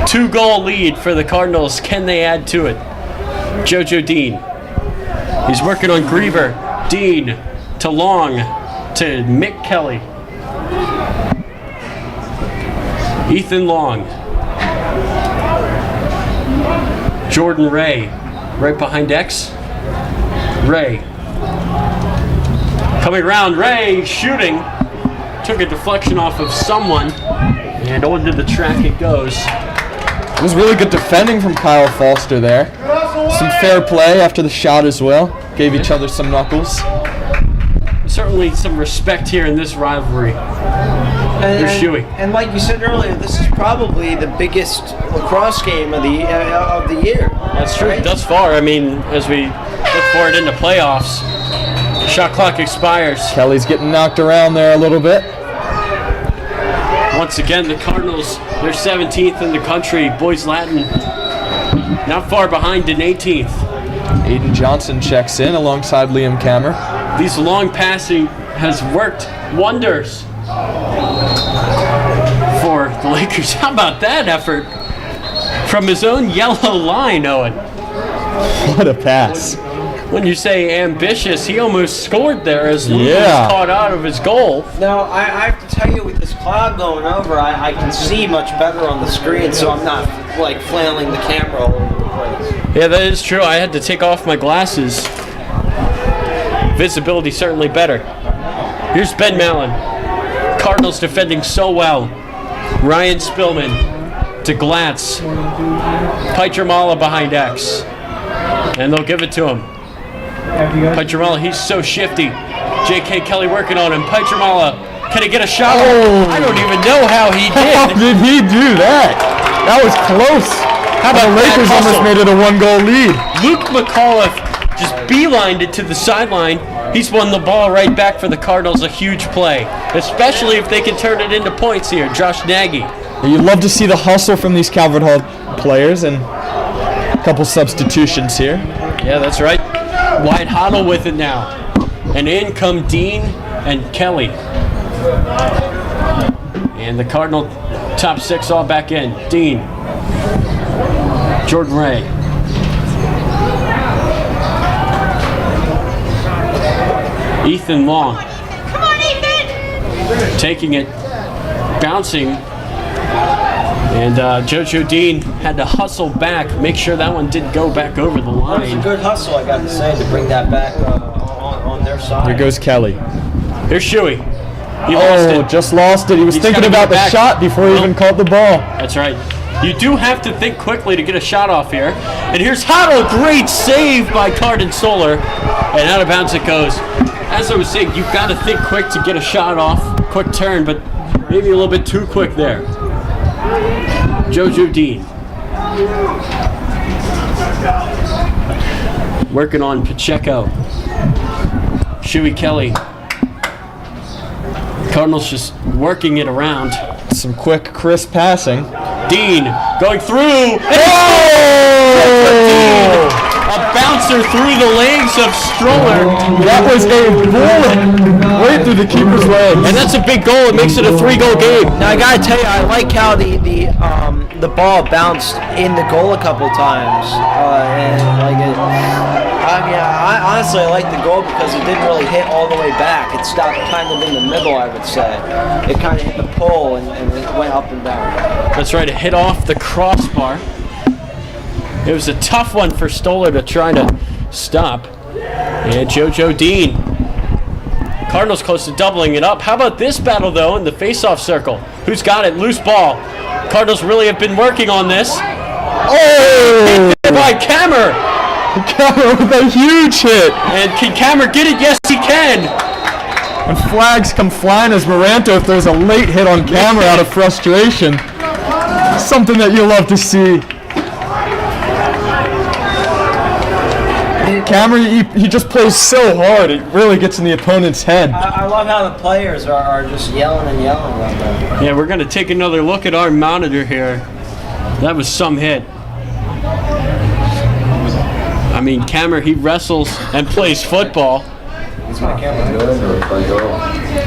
2-goal lead for the Cardinals. Can they add to it? JoJo Dean. He's working on Griever. Dean to Long to Mick Kelly. Ethan Long. Jordan Ray, right behind X. Ray. Coming around, Ray shooting. Took a deflection off of someone, and onto the track it goes. It was really good defending from Kyle Foster there. Some fair play after the shot as well. Gave each other some knuckles. Certainly some respect here in this rivalry. Here's Shuey. And like you said earlier, this is probably the biggest lacrosse game of the year. That's true. Right? Thus far, I mean, as we look forward into playoffs, shot clock expires. Kelly's getting knocked around there a little bit. Once again, the Cardinals, they're 17th in the country. Boys Latin, not far behind in 18th. Aiden Johnson checks in alongside Liam Kammer. These long passing has worked wonders for the Lakers. How about that effort from his own yellow line, Owen? What a pass. When you say ambitious, he almost scored there as Luke was caught out of his goal. Now, I have to tell you, with this cloud going over, I can see much better on the screen, so I'm not like flailing the camera all over the place. Yeah, that is true. I had to take off my glasses. Visibility certainly better. Here's Ben Mallon. Cardinals defending so well. Ryan Spillman to Glatz. Pietramala behind X. And they'll give it to him. Pietramala, he's so shifty. J.K. Kelly working on him. Pietramala, can he get a shot? Oh. I don't even know how he How did. did he do that? That was close. How about the Lakers that almost hustle? made it a 1-goal lead. Luke McAuliffe just beelined it to the sideline. He's won the ball right back for the Cardinals. A huge play, especially if they can turn it into points here. Josh Nagy. You'd love to see the hustle from these Calvert Hall players, and a couple substitutions here. Yeah, that's right. Wyatt Hoddle with it now. And in come Dean and Kelly. And the Cardinal top six all back in. Dean. Jordan Ray. Ethan Long. Come on, Ethan! Taking it. Bouncing. And JoJo Dean had to hustle back, make sure that one didn't go back over the It was a line. good hustle, I got to say, to bring that back on their side. Here goes Kelly. Here's Shuey. He lost Oh, it. just lost it. He was He's thinking gotta get about the back. shot before he Nope. even caught the ball. That's right. You do have to think quickly to get a shot off here. And here's Hoddle. Great save by Cardin Solar. And out of bounds it goes. As I was saying, you've got to think quick to get a shot off. Quick turn, but maybe a little bit too quick there. JoJo Dean. Working on Pacheco. Shuey Kelly. Cardinals just working it around. Some quick, crisp passing. Dean going through. Oh! A bouncer through the legs of Stroller. That was a bullet right through the keeper's legs. And that's a big goal. It makes it a 3-goal game. Now I gotta tell you, I like how the ball bounced in the goal a couple times, and like it. I honestly like the goal because it didn't really hit all the way back. It stopped kind of in the middle, I would say. It kind of hit the pole and it went up and down. That's right. It hit off the crossbar. It was a tough one for Stoller to try to stop. And JoJo Dean. Cardinals close to doubling it up. How about this battle, though, in the face-off circle? Who's got it? Loose ball. Cardinals really have been working on this. Oh! By Kammer. Kammer with a huge hit. And can Kammer get it? Yes, he can. And flags come flying as Moranto throws a late hit on Kammer out of frustration. Something that you love to see. Kammer, he just plays so hard, it really gets in the opponent's head. I love how the players are just yelling and yelling right there. Yeah, we're going to take another look at our monitor here. That was some hit. I mean, Kammer, he wrestles and plays football.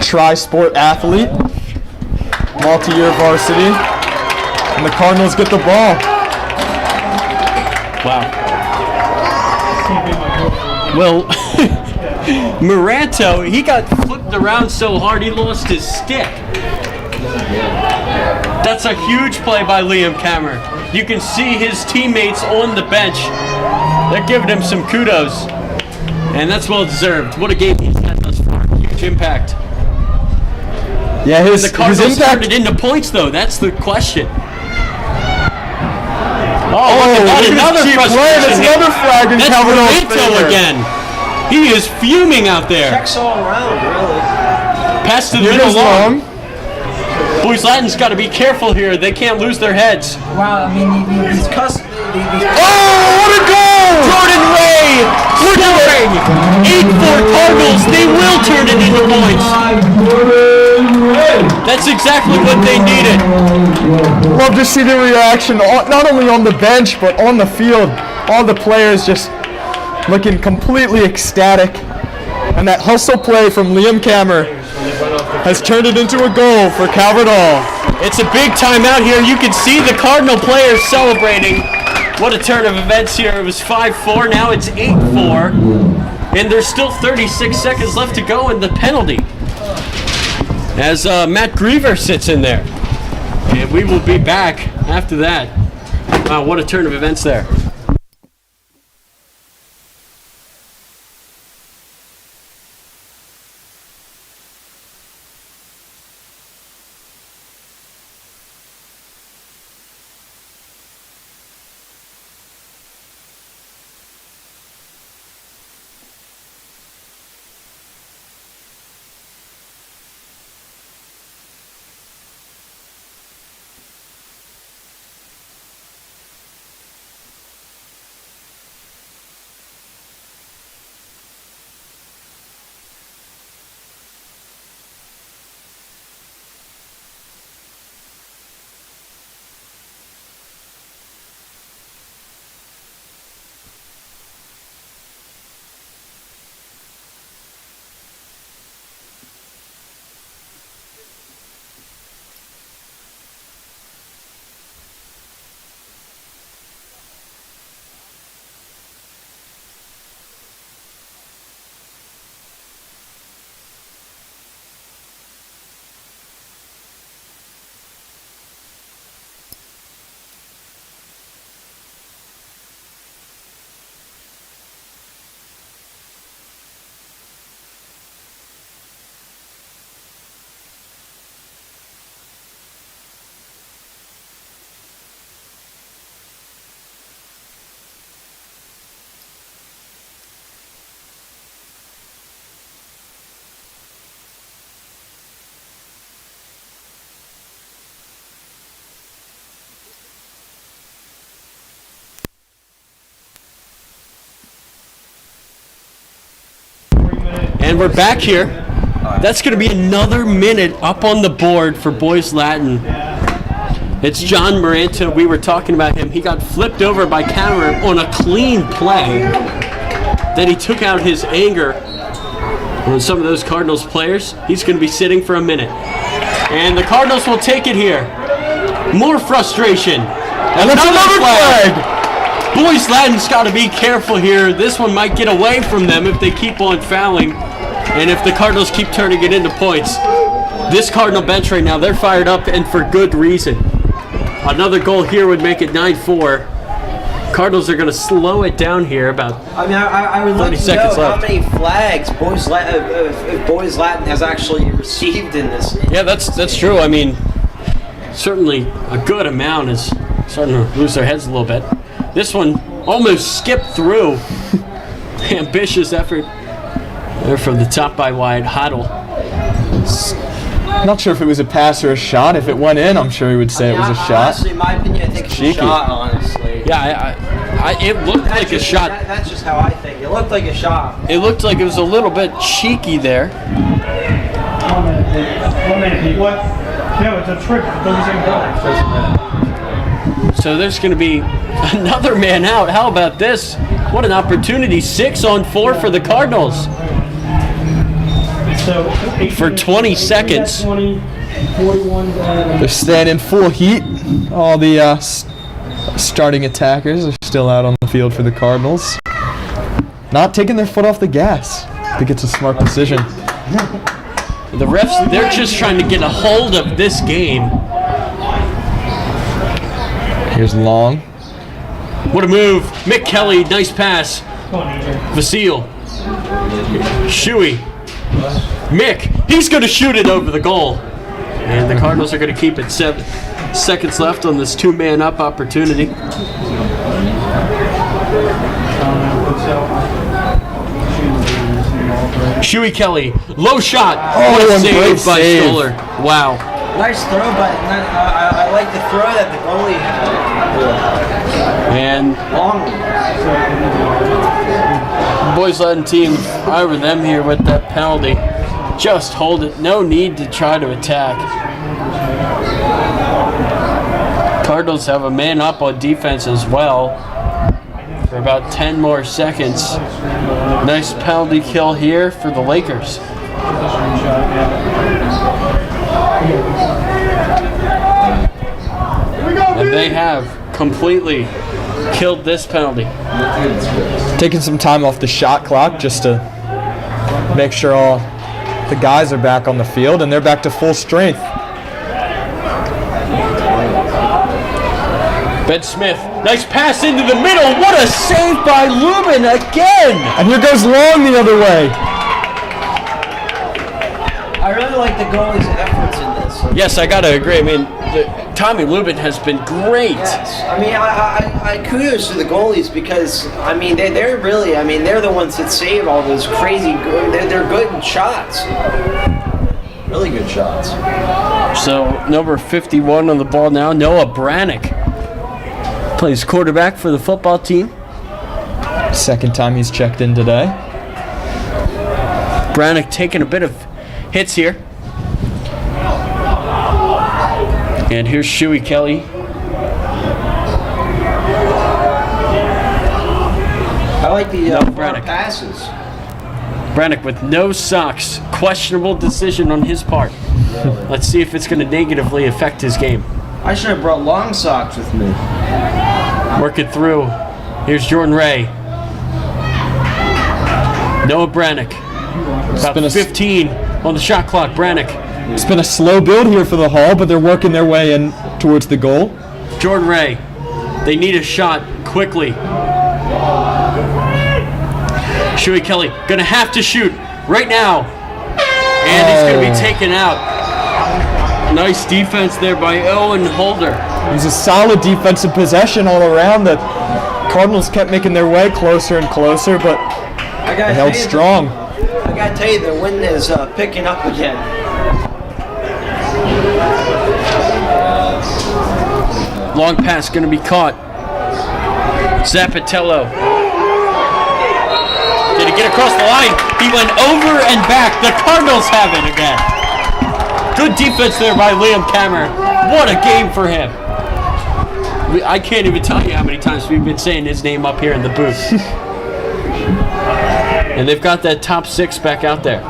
Tri-sport athlete, multi-year varsity, and the Cardinals get the ball. Wow. Well, Moranto, he got flipped around so hard he lost his stick. That's a huge play by Liam Kammer. You can see his teammates on the bench. They're giving him some kudos. And that's well deserved. What a game he's had thus far. Huge impact. Yeah, his The Cardinals turned impact. it into points, though. That's the question. Oh, Oh, look at that. look at Another this cheap play. frustration That's hit. another flag in That's Calvert Hall's Moranto favor. again. He is fuming out there. Checks all around, really. Pass to the Here middle goes long. Long. Boys Latin's got to be careful here. They can't lose their heads. Wow, I mean, these customers. Oh, what a goal! Jordan Ray scoring. 8-4 Cardinals. They will turn it into points. That's exactly what they needed. Love to see the reaction, not only on the bench, but on the field. All the players just looking completely ecstatic. And that hustle play from Liam Kammer has turned it into a goal for Calvert Hall. It's a big time out here. You can see the Cardinal players celebrating. What a turn of events here. It was 5-4, now it's 8-4. And there's still 36 seconds left to go in the penalty. As Matt Griever sits in there. And we will be back after that. Wow, what a turn of events there. And we're back here. That's going to be another minute up on the board for Boys Latin. It's John Maranta. We were talking about him. He got flipped over by Cameron on a clean play. Then he took out his anger on some of those Cardinals players. He's going to be sitting for a minute. And the Cardinals will take it here. More frustration. Another flag. Boys Latin's got to be careful here. This one might get away from them if they keep on fouling. And if the Cardinals keep turning it into points. This Cardinal bench right now, they're fired up and for good reason. Another goal here would make it 9-4. Cardinals are going to slow it down here about I would like 30 to seconds know left. how many flags Boys Latin has actually received in this. Yeah, that's true. I mean, certainly a good amount is starting to lose their heads a little bit. This one almost skipped through. Ambitious effort there from the top by wide Huddle. Not sure if it was a pass or a shot. If it went in, I'm sure he would say it was a shot. Honestly, in my opinion, I think it's Cheeky. a shot, honestly. Yeah, it looked like a shot. That's just how I think. It looked like a shot. It looked like it was a little bit cheeky there. 1 minute. What? No, it's a trick. It doesn't say go. So there's going to be another man out. How about this? What an opportunity. 6-on-4 for the Cardinals. So, For 20 seconds. 20, 41, They're staying in full heat. All the starting attackers are still out on the field for the Cardinals. Not taking their foot off the gas. I think it's a smart decision. The refs, they're just trying to get a hold of this game. Here's Long. What a move. Mick Kelly, nice pass. Vasile. Shuey. Mick, he's going to shoot it over the goal. And the Cardinals are going to keep it 7 seconds left on this two-man up opportunity. Shuey Kelly, low shot. What a save by Stoller. Wow. Nice throw, but I like the throw that the goalie had. And Long. Boys Latin team over them here with that penalty. Just hold it. No need to try to attack. Cardinals have a man up on defense as well for about 10 more seconds. Nice penalty kill here for the Lakers. And they have completely killed this penalty. Taking some time off the shot clock just to make sure all the guys are back on the field and they're back to full strength. Ben Smith, nice pass into the middle. What a save by Lubin again! And here goes Long the other way. I really like the goalie's efforts in this. Yes, I gotta agree. I mean, Tommy Lubin has been great. Yes. I mean, I kudos to the goalies because, I mean, they're really, I mean, they're the ones that save all those crazy, they're good shots. Really good shots. So, number 51 on the ball now, Noah Brannick. Plays quarterback for the football team. Second time he's checked in today. Brannick taking a bit of hits here. And here's Shuey Kelly. I like the Brannick. passes. Brannick with no socks. Questionable decision on his part. Let's see if it's going to negatively affect his game. I should have brought long socks with me. Work it through. Here's Jordan Ray. Noah Brannick. About 15 on the shot clock. Brannick. It's been a slow build here for the Hall, but they're working their way in towards the goal. Jordan Ray. They need a shot quickly. Shuey Kelly gonna have to shoot right now. And he's gonna be taken out. Nice defense there by Owen Holder. It was a solid defensive possession all around. The Cardinals kept making their way closer and closer, but they held strong. I gotta tell you, the wind is picking up again. Long pass going to be caught. Zapatello. Did he get across the line? He went over and back. The Cardinals have it again. Good defense there by Liam Kammer. What a game for him. I can't even tell you how many times we've been saying his name up here in the booth. And they've got that top six back out there.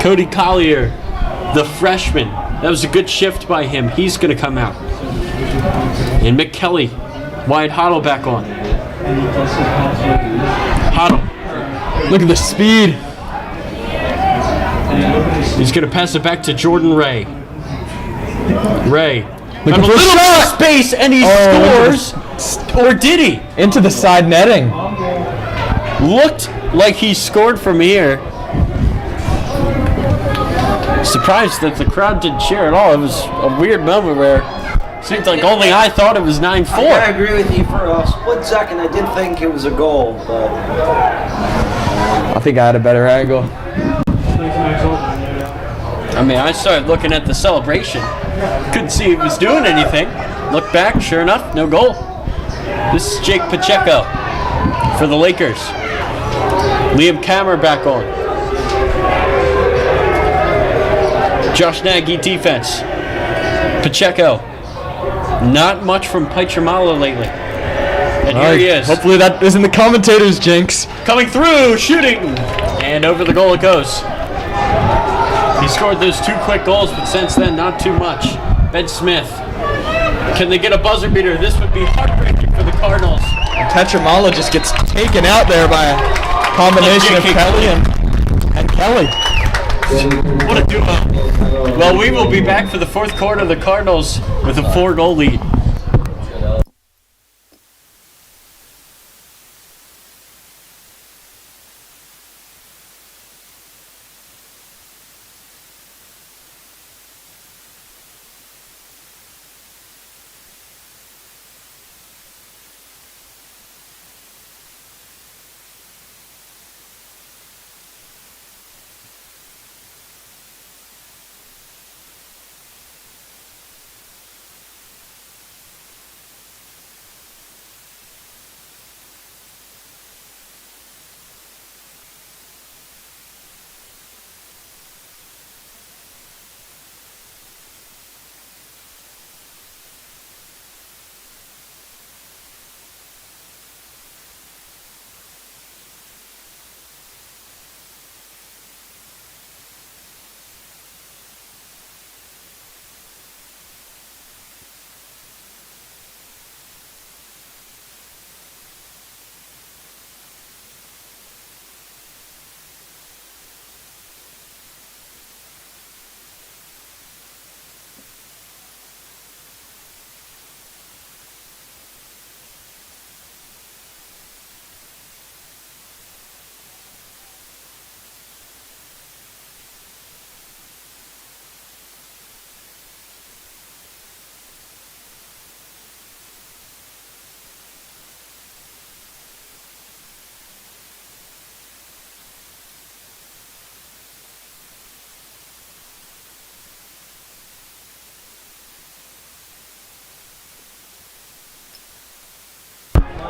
Cody Collier, the freshman. That was a good shift by him. He's going to come out. And Mick Kelly, Wyatt Hoddle back on. Hoddle. Look at the speed. He's going to pass it back to Jordan Ray. Ray. Looking a for a little shot. Space, and he scores. Or did he? Into the side netting. Looked like he scored from here. Surprised that the crowd didn't cheer at all. It was a weird moment where it seemed like only I thought it was 9-4. I agree with you. For a split second, I did think it was a goal, but I think I had a better angle. I mean, I started looking at the celebration. Couldn't see if he was doing anything. Looked back, sure enough, no goal. This is Jake Pacheco for the Lakers. Liam Kammer back on. Josh Nagy defense. Pacheco. Not much from Pietramala lately. And here he is. Hopefully that isn't the commentator's jinx. Coming through, shooting. And over the goal it goes. He scored those two quick goals, but since then, not too much. Ben Smith. Can they get a buzzer beater? This would be heartbreaking for the Cardinals. Pietramala just gets taken out there by a combination of Kelly and Kelly. What a duo. Well, we will be back for the fourth quarter. The Cardinals with a 4-goal lead.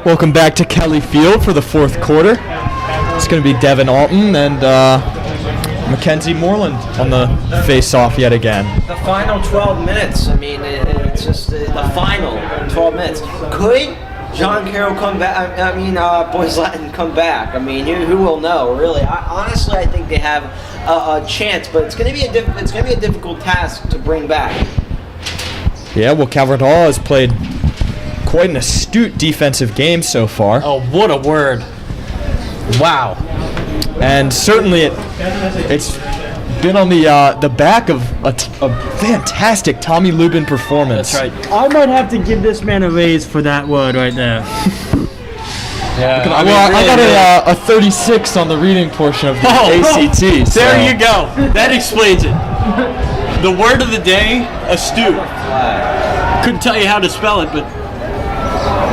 Welcome back to Kelly Field for the fourth quarter. It's going to be Devin Alton and Mackenzie Moreland on the face-off yet again. The final 12 minutes. I mean, it's just the final 12 minutes. Could John Carroll come back? I mean, Boys Latin come back? I mean, who will know? Really, honestly, I think they have a chance, but it's going to be a difficult task to bring back. Yeah, well, Calvert Hall has played quite an astute defensive game so far. Oh, what a word. Wow. And certainly it's been on the back of a fantastic Tommy Lubin performance. That's right. I might have to give this man a raise for that word right there. Yeah. I got a 36 on the reading portion of the ACT. So. There you go. That explains it. The word of the day, astute. Couldn't tell you how to spell it, but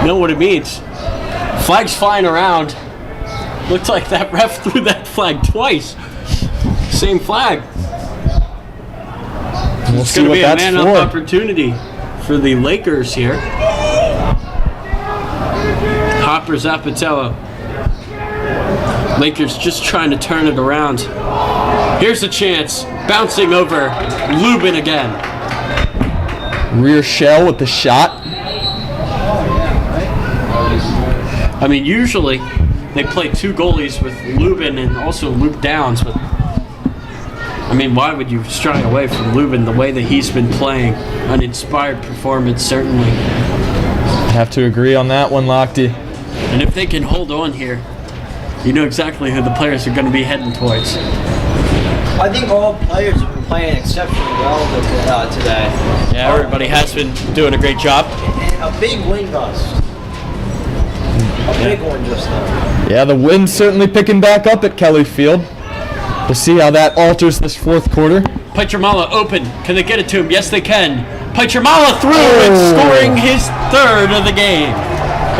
know what it means. Flags flying around. Looks like that ref threw that flag twice. Same flag. We'll It's see going to what be a that's man-up for. opportunity for the Lakers here. Hopper Zapatello. Lakers just trying to turn it around. Here's a chance. Bouncing over Lubin again. Rear shell with the shot. I mean, usually they play two goalies with Lubin and also Luke Downs, but I mean, why would you shy away from Lubin the way that he's been playing? An inspired performance, certainly. Have to agree on that one, Lochte. And if they can hold on here, you know exactly who the players are going to be heading towards. I think all players have been playing exceptionally well today. Yeah, everybody has been doing a great job. And a big win bust. A big one just now. Yeah, the wind's certainly picking back up at Kelly Field. We'll see how that alters this fourth quarter. Petramala open. Can they get it to him? Yes, they can. Petramala through and scoring his third of the game.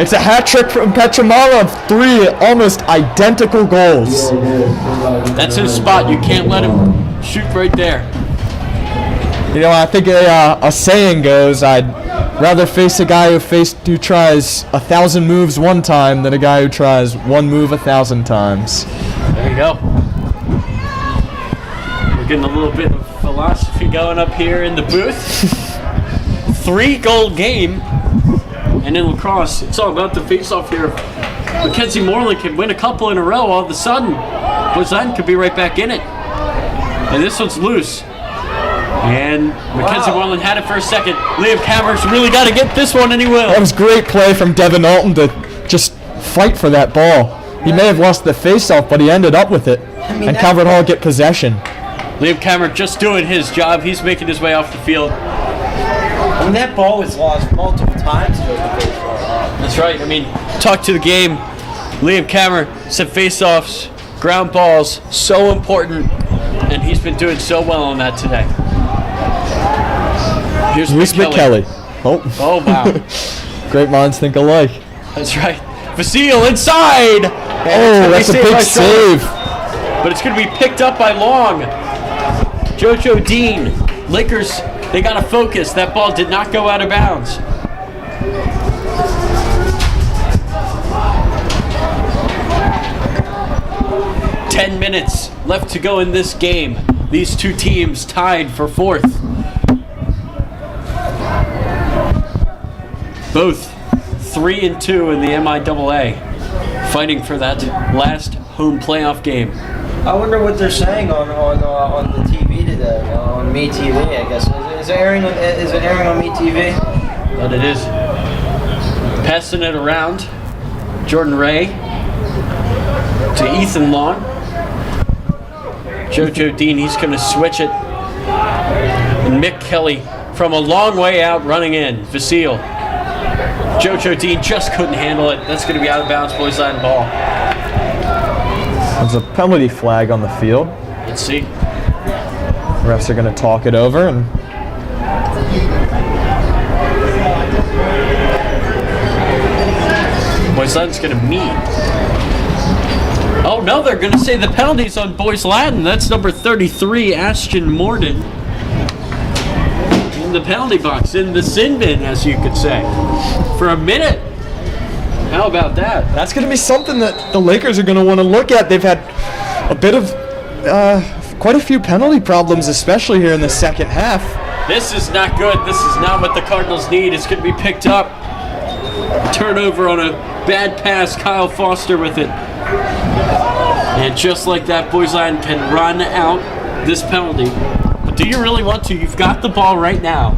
It's a hat trick from Petramala of 3 almost identical goals. That's his spot. You can't let him shoot right there. You know, I think a saying goes, I'd rather face a guy who tries 1,000 moves one time than a guy who tries one move 1,000 times. There you go. We're getting a little bit of philosophy going up here in the booth. 3-goal game. And in lacrosse, it's all about the face-off here. Mackenzie Moreland can win a couple in a row. All of a sudden, Boys Latin could be right back in it. And this one's loose. And Mackenzie Moreland had it for a second. Liam Cameron's really got to get this one, and he will. That was great play from Devin Alton to just fight for that ball. He may have lost the face-off, but he ended up with it. And Calvert Hall get possession. Liam Cameron just doing his job. He's making his way off the field. When that ball was lost multiple times, That's right. I mean, talk to the game. Liam Cameron said face-offs, ground balls, so important, and he's been doing so well on that today. Here's Luis McKelly. Oh, wow. Great minds think alike. That's right. Vasile inside. That's a big save. But it's going to be picked up by Long. JoJo Dean. Lakers, they got to focus. That ball did not go out of bounds. Ten minutes left to go in this game. These two teams tied for fourth. Both 3-2 in the MIAA, fighting for that last home playoff game. I wonder what they're saying on the TV today, on MeTV, I guess. Is it airing on MeTV? But it is. Passing it around. Jordan Ray to Ethan Long. JoJo Dean, he's going to switch it. And Mick Kelly from a long way out running in. Vasile. JoJo Dean just couldn't handle it. That's going to be out of bounds, Boys Latin ball. There's a penalty flag on the field. Let's see. Refs are going to talk it over. And Boys Latin's going to meet. Oh, no, they're going to say the penalty's on Boys Latin. That's number 33, Ashton Morden. In the penalty box, in the sin bin, as you could say. For a minute. How about that? That's going to be something that the Lakers are going to want to look at. They've had a bit of quite a few penalty problems, especially here in the second half. This is not good. This is not what the Cardinals need. It's going to be picked up. Turnover on a bad pass. Kyle Foster with it. And just like that, Boys Latin can run out this penalty. But do you really want to? You've got the ball right now.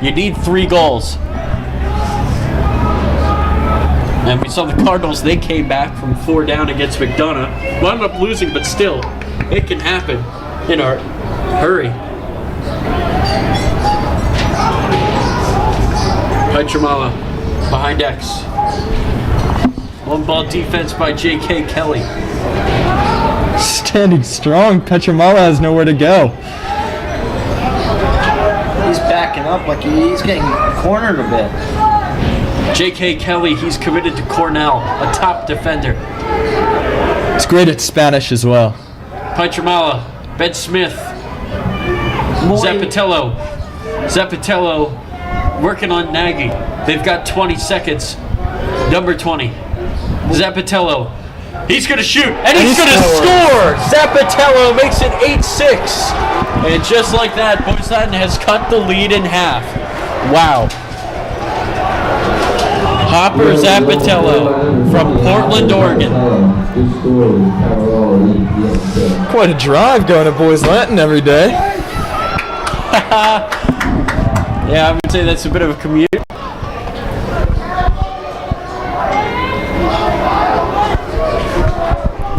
You need 3 goals. And we saw the Cardinals, they came back from 4 down against McDonough. Wound up losing, but still, it can happen in a hurry. Petramala behind X. One ball defense by J.K. Kelly. Standing strong. Petramala has nowhere to go. He's backing up like he's getting cornered a bit. J.K. Kelly, he's committed to Cornell, a top defender. He's great at Spanish as well. Petramala, Ben Smith, Zapatello. Zapatello working on Nagy. They've got 20 seconds. Number 20. Zapatello. He's going to shoot, and he's going to score! Zapatello makes it 8-6. And just like that, Boys Latin has cut the lead in half. Wow. Hopper Zapatello from Portland, Oregon. Quite a drive going to Boys Latin every day. Yeah, I would say that's a bit of a commute.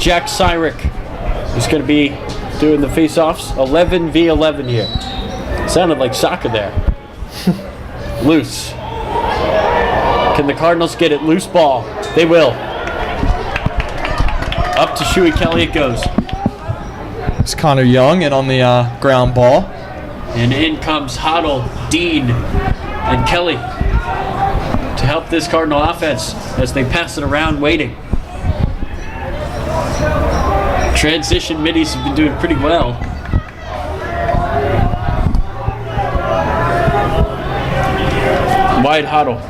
Jack Cyrick is going to be doing the face-offs. 11v11 here. Sounded like soccer there. Loose. Can the Cardinals get it? Loose ball. They will. Up to Shuey Kelly it goes. It's Connor Young in on the ground ball. And in comes Hoddle, Dean, and Kelly to help this Cardinal offense as they pass it around waiting. Transition middies have been doing pretty well. Wide Hoddle.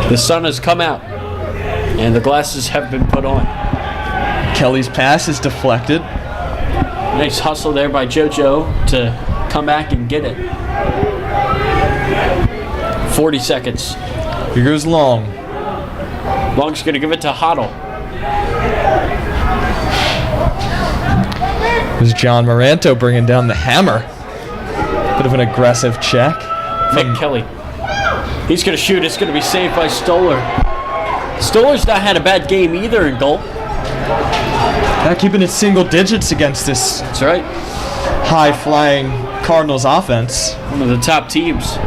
The sun has come out, and the glasses have been put on. Kelly's pass is deflected. Nice hustle there by JoJo to come back and get it. 40 seconds. Here goes Long. Long's going to give it to Hoddle. There's John Moranto bringing down the hammer. Bit of an aggressive check. Nick Kelly. He's going to shoot. It's going to be saved by Stoller. Stoller's not had a bad game either in goal. Not keeping it single digits against this That's right. high-flying Cardinals offense. One of the top teams.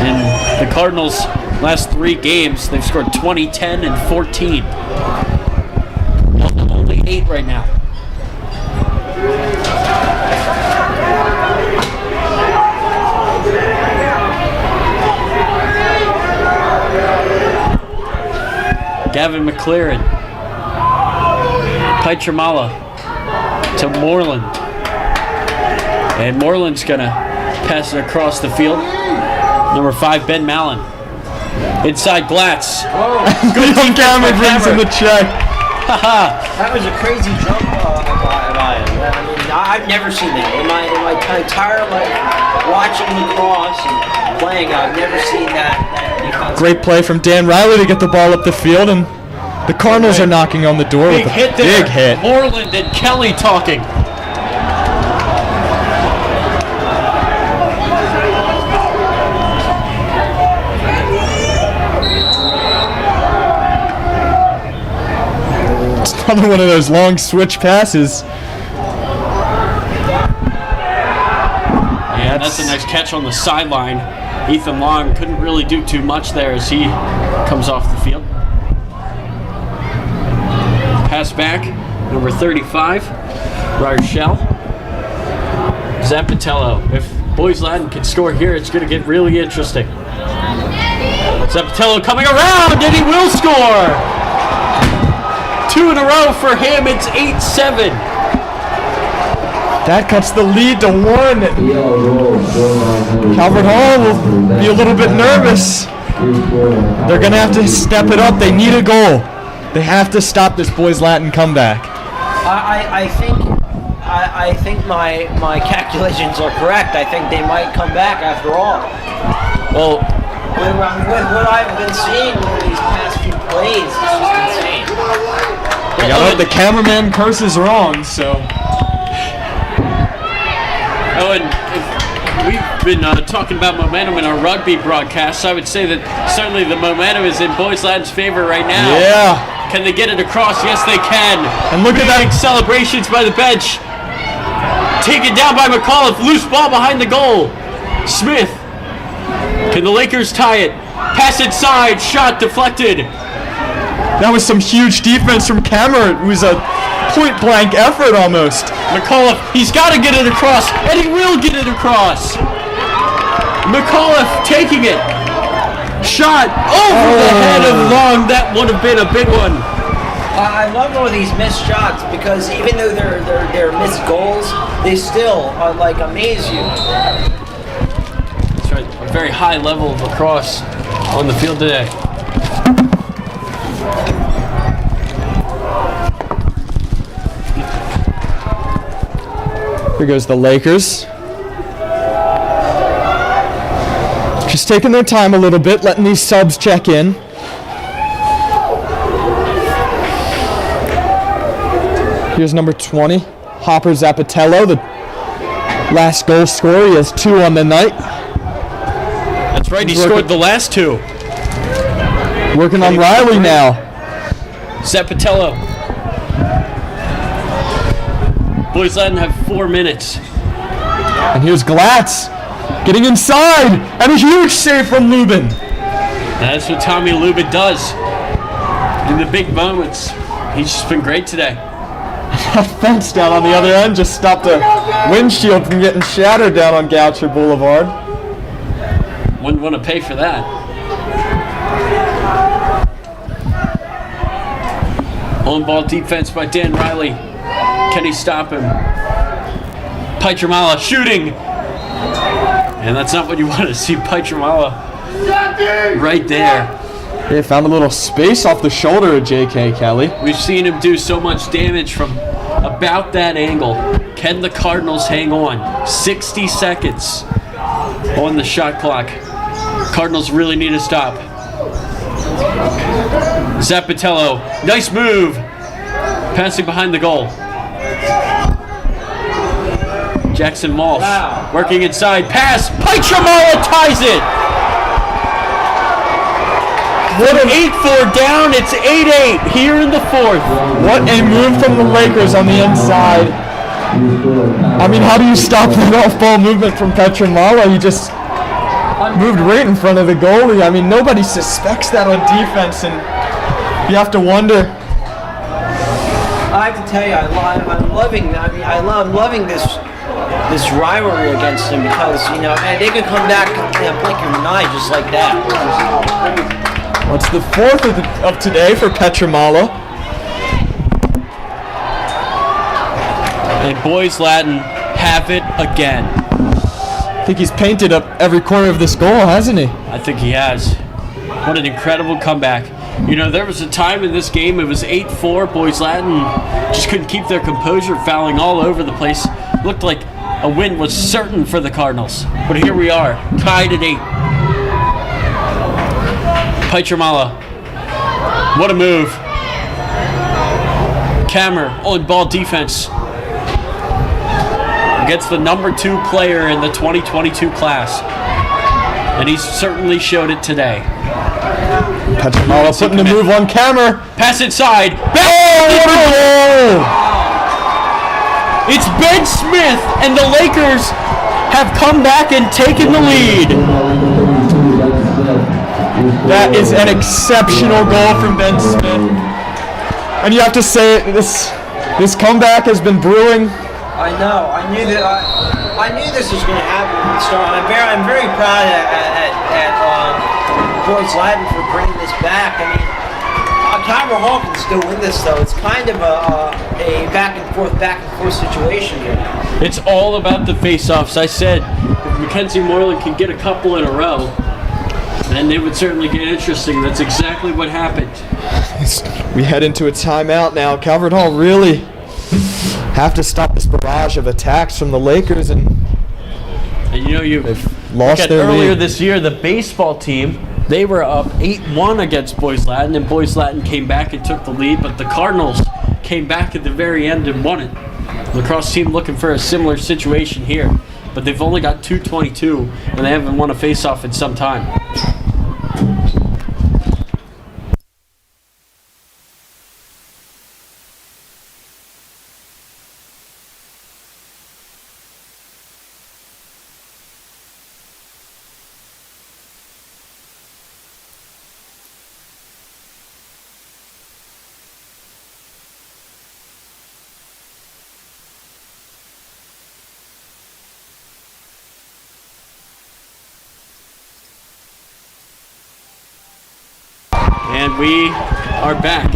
In the Cardinals' last 3 games, they've scored 20, 10, and 14. Only 8 right now. Gavin McLaren. Petramala to Moreland. And Moreland's going to pass it across the field. Number 5, Ben Mallon. Inside Glatz. Good camera brings in the check. That was a crazy jump by him. I mean, I've never seen that in my entire life. Watching lacrosse and playing, I've never seen that. Great play from Dan Riley to get the ball up the field, and the Cardinals are knocking on the door Big with a hit there. big hit. Moreland and Kelly talking. It's another one of those long switch passes. And that's a nice catch on the sideline. Ethan Long couldn't really do too much there as he comes off the field. Pass back, number 35, Rochelle. Zapatello. If Boys Latin can score here, it's going to get really interesting. Zapatello coming around, and he will score! 2 in a row for him, it's 8-7. That cuts the lead to 1. Calvert Hall will be a little bit nervous. They're going to have to step it up. They need a goal. They have to stop this Boys Latin comeback. I think my calculations are correct. I think they might come back after all. Well, With what I've been seeing over these past few plays, it's just insane. The cameraman curses wrong, so. Oh, and if we've been talking about momentum in our rugby broadcasts. I would say that certainly the momentum is in Boys Latin's favor right now. Yeah. Can they get it across? Yes, they can. And look at that. Big celebrations by the bench. Taken down by McAuliffe. Loose ball behind the goal. Smith. Can the Lakers tie it? Pass inside. Shot deflected. That was some huge defense from Cameron. It was a point-blank effort almost. McAuliffe, he's got to get it across, and he will get it across. McAuliffe taking it. Shot over the head of Long. That would have been a big one. I love all these missed shots because even though they're missed goals, they still amaze you. That's right. A very high level of lacrosse on the field today. Here goes the Lakers. Just taking their time a little bit, letting these subs check in. Here's number 20, Hopper Zappatello, the last goal scorer. He has 2 on the night. That's right, he scored the last 2. Working on Riley now. Zappatello. Boys Latin have 4 minutes. And here's Glatz getting inside, and a huge save from Lubin. That's what Tommy Lubin does in the big moments. He's just been great today. That fence down on the other end just stopped a windshield from getting shattered down on Goucher Boulevard. Wouldn't want to pay for that. On-ball defense by Dan Riley. Can he stop him? Pietramala shooting. And that's not what you want to see. Pietramala right there. They found a little space off the shoulder of J.K. Kelly. We've seen him do so much damage from about that angle. Can the Cardinals hang on? 60 seconds on the shot clock. Cardinals really need to stop. Zappatello, nice move. Passing behind the goal. Jackson Walsh working inside. Pass. Pietramala ties it. What an 8-4 down. It's 8-8 here in the 4th. What a move from the Lakers on the inside. I mean, how do you stop that off-ball movement from Pietramala? He just moved right in front of the goalie. I mean, nobody suspects that on defense, and you have to wonder. I have to tell you, I'm loving this rivalry against him because man, they could come back in a blink of an eye just like that. Well, it's the 4th of today for Pietramala. And Boys Latin have it again. I think he's painted up every corner of this goal, hasn't he? I think he has. What an incredible comeback. There was a time in this game, it was 8-4. Boys Latin just couldn't keep their composure, fouling all over the place. Looked like a win was certain for the Cardinals. But here we are, tied at 8. Pietramala. What a move. Kammer on ball defense. Against the number 2 player in the 2022 class. And he certainly showed it today. Pietramala putting the move on Kammer. Pass inside. It's Ben Smith, and the Lakers have come back and taken the lead. That is an exceptional goal from Ben Smith. And you have to say this comeback has been brewing. I know. I knew this was going to happen from the start. I'm very proud at Boys Latin for bringing this back. I mean, Calvert Hall can still win this, though. It's kind of a back and forth situation here. It's all about the face-offs. I said if Mackenzie Moreland can get a couple in a row, then it would certainly get interesting. That's exactly what happened. We head into a timeout now. Calvert Hall really have to stop this barrage of attacks from the Lakers, and you know, they've lost their earlier lead. this year, the baseball team, they were up 8-1 against Boys Latin, and Boys Latin came back and took the lead, but the Cardinals came back at the very end and won it. Lacrosse team looking for a similar situation here, but they've only got 222, and they haven't won a face-off in some time. And we are back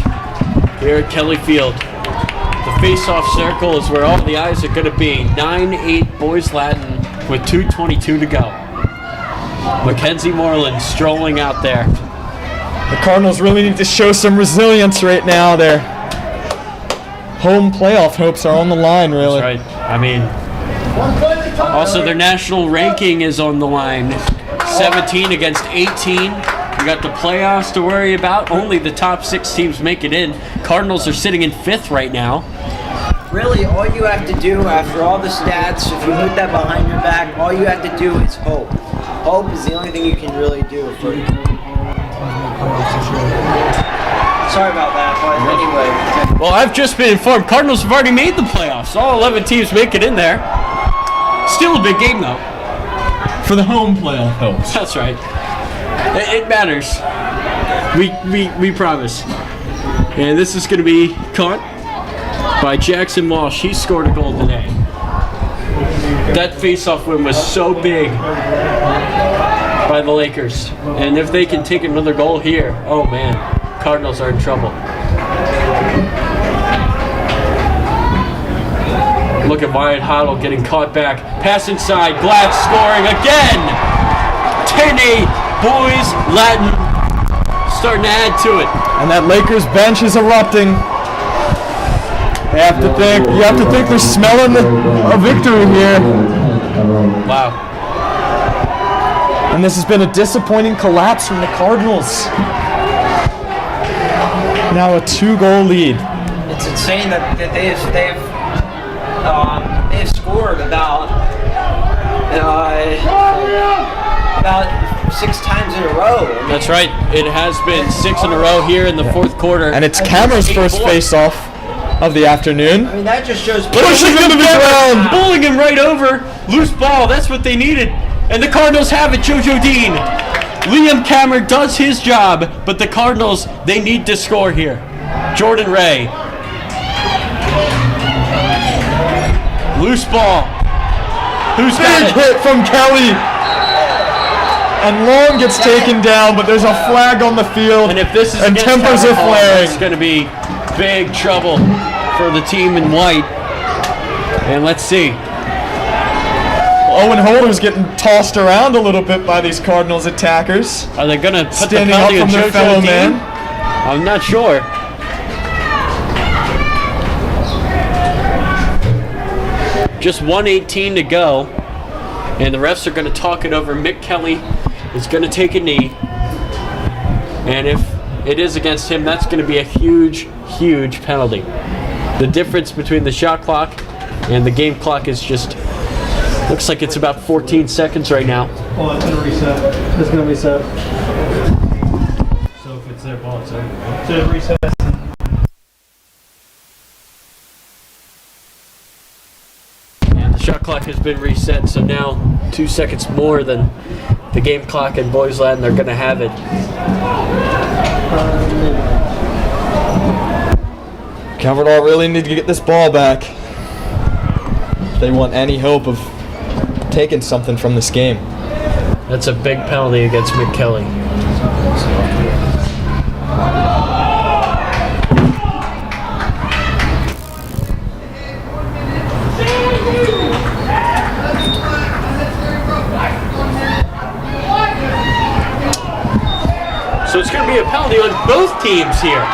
here at Kelly Field. The face-off circle is where all the eyes are going to be. 9-8 Boys Latin with 2:22 to go. Mackenzie Moreland strolling out there. The Cardinals really need to show some resilience right now. Their home playoff hopes are on the line, really. That's right. I mean, also their national ranking is on the line. 17 against 18. We got the playoffs to worry about. Only the top 6 teams make it in. Cardinals are sitting in 5th right now. Really, all you have to do after all the stats, if you put that behind your back, all you have to do is hope. Hope is the only thing you can really do. Sorry about that, but anyway. Well, I've just been informed Cardinals have already made the playoffs. All 11 teams make it in there. Still a big game, though. For the home playoff hopes. That's right. It matters. We promise. And this is going to be caught by Jackson Walsh. He scored a goal today. That face-off win was so big by the Lakers. And if they can take another goal here, oh man, Cardinals are in trouble. Look at Wyatt Hoddle getting caught back. Pass inside. Glatz scoring again. 10-8. Boys Latin starting to add to it. And that Lakers bench is erupting. You have to think they're smelling a victory here. Wow. And this has been a disappointing collapse from the Cardinals. Now a 2-goal lead. It's insane that they've scored about 6 times in a row. I mean, That's right. It has been 6 in a row here in the 4th quarter. And it's Cameron's first face-off of the afternoon. I mean, that just shows. Pushing him to the ground. Bowling him right over. Loose ball. That's what they needed. And the Cardinals have it, JoJo Dean. Liam Cameron does his job, but the Cardinals, they need to score here. Jordan Ray. Loose ball. Who's got Big it? hit from Kelly. And Long gets taken down, but there's a flag on the field. And if this is and against tempers are Calvert Hall, flaring. it's going to be big trouble for the team in white. And let's see. Owen Holder's getting tossed around a little bit by these Cardinals attackers. Are they going to put Standing the up penalty on from their JoJo fellow Dean? man. I'm not sure. Just 1:18 to go, and the refs are going to talk it over. Mick Kelly is going to take a knee, and if it is against him, that's going to be a huge, huge penalty. The difference between the shot clock and the game clock is just, looks like it's about 14 seconds right now. Oh, it's gonna reset. It's gonna reset. So if it's their ball, it's over. So it resets. And the shot clock has been reset, so now 2 seconds more than the game clock and Boys Latin are going to have it. Calvert Hall really need to get this ball back if they want any hope of taking something from this game. That's a big penalty against Mick Kelly. So it's going to be a penalty on both teams here.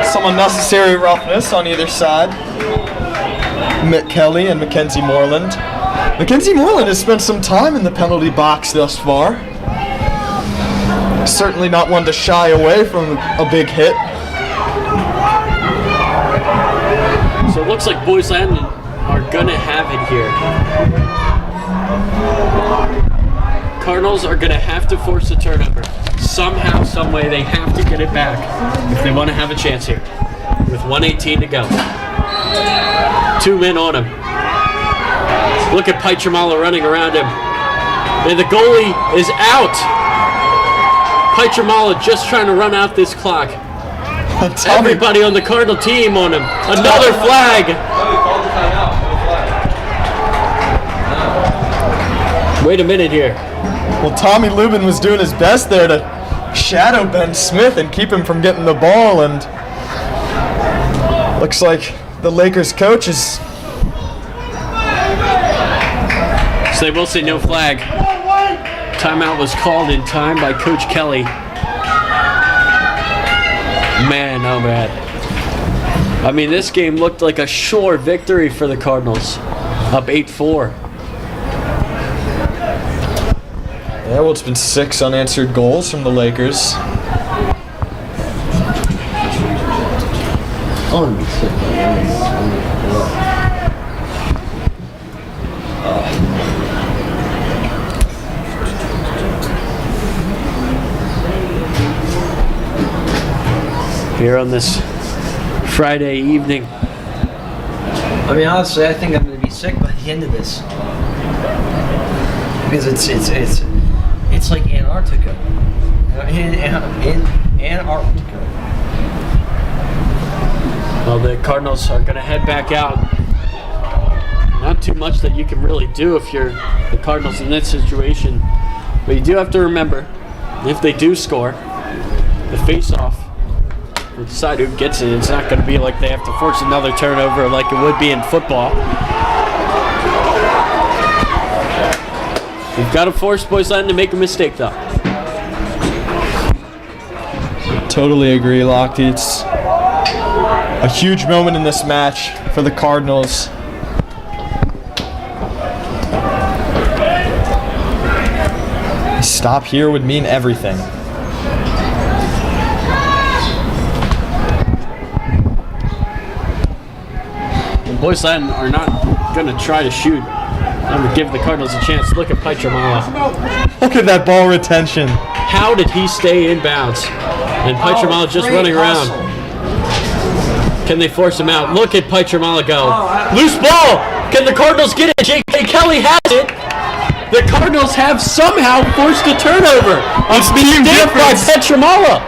Some unnecessary roughness on either side. Mick Kelly and Mackenzie Moreland. Mackenzie Moreland has spent some time in the penalty box thus far. Certainly not one to shy away from a big hit. So it looks like Boys Land are going to have it here. Cardinals are going to have to force a turnover. Somehow, some way, they have to get it back if they want to have a chance here. With 1:18 to go. 2 men on him. Look at Pietramala running around him. And the goalie is out. Pietramala just trying to run out this clock. Everybody on the Cardinal team on him. Another flag. Wait a minute here. Well, Tommy Lubin was doing his best there to shadow Ben Smith and keep him from getting the ball, and looks like the Lakers coach is... So they will say no flag. Timeout was called in time by Coach Kelly. Man, oh man. I mean, this game looked like a sure victory for the Cardinals. Up 8-4. Yeah, well, it's been 6 unanswered goals from the Lakers. Here on this Friday evening. I mean, honestly, I think I'm going to be sick by the end of this. Because it's like Antarctica. In Antarctica. Well, the Cardinals are going to head back out. Not too much that you can really do if you're the Cardinals in this situation. But you do have to remember, if they do score, the face-off will decide who gets it. It's not going to be like they have to force another turnover like it would be in football. You've got to force Boys Land to make a mistake, though. Totally agree, Lochte. It's a huge moment in this match for the Cardinals. A stop here would mean everything. The Boys Land are not going to try to shoot. I'm going to give the Cardinals a chance. Look at Pietramala. Look at that ball retention. How did he stay in bounds? And Pietramala just running around. Can they force him out? Look at Pietramala go. Loose ball. Can the Cardinals get it? J.K. Kelly has it. The Cardinals have somehow forced a turnover. It's team Mistake by difference. Pietramala.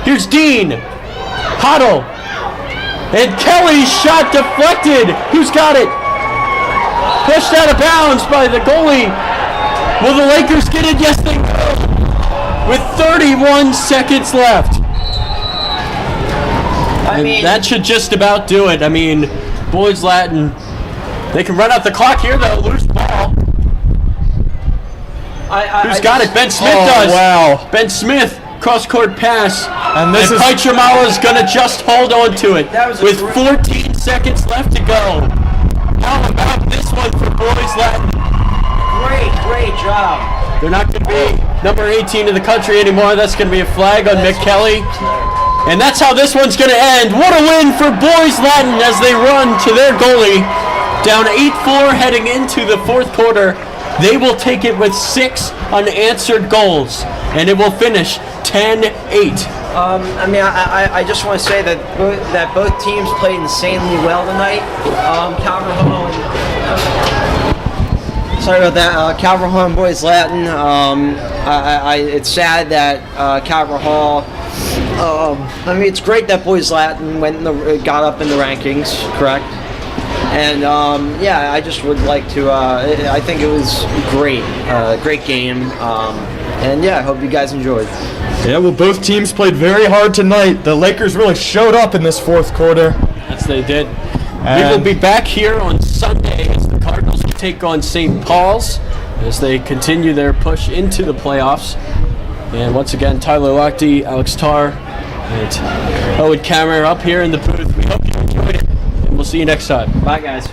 Here's Dean. Huddle. And Kelly's shot deflected. Who's got it? Pushed out of bounds by the goalie. Will the Lakers get it? Yes, they will. With 31 seconds left. I mean, that should just about do it. I mean, Boys Latin, they can run out the clock here, though. Loose ball. Who's got it? Ben Smith does. Wow. Ben Smith, cross-court pass. And this is... Pietramala's going to just hold on to it. That was with 14 seconds left to go. How about this one for Boys Latin? Great job. They're not going to be number 18 in the country anymore. That's going to be a flag on Mick Kelly. And that's how this one's going to end. What a win for Boys Latin as they run to their goalie. Down 8-4 heading into the fourth quarter. They will take it with 6 unanswered goals. And it will finish 10-8. I mean, I just want to say that both teams played insanely well tonight. Calverhall and sorry about that. Calverhall and Boys Latin. It's sad that Calverhall. I mean, it's great that Boys Latin got up in the rankings, correct? And I just would like to. I think it was great, great game. And yeah, I hope you guys enjoyed. Yeah, well, both teams played very hard tonight. The Lakers really showed up in this fourth quarter. Yes, they did. We And- will be back here on Sunday as the Cardinals will take on St. Paul's as they continue their push into the playoffs. And once again, Tyler Lochte, Alex Tarr, and Owen Kammerer up here in the booth. We hope you enjoyed it, and we'll see you next time. Bye, guys.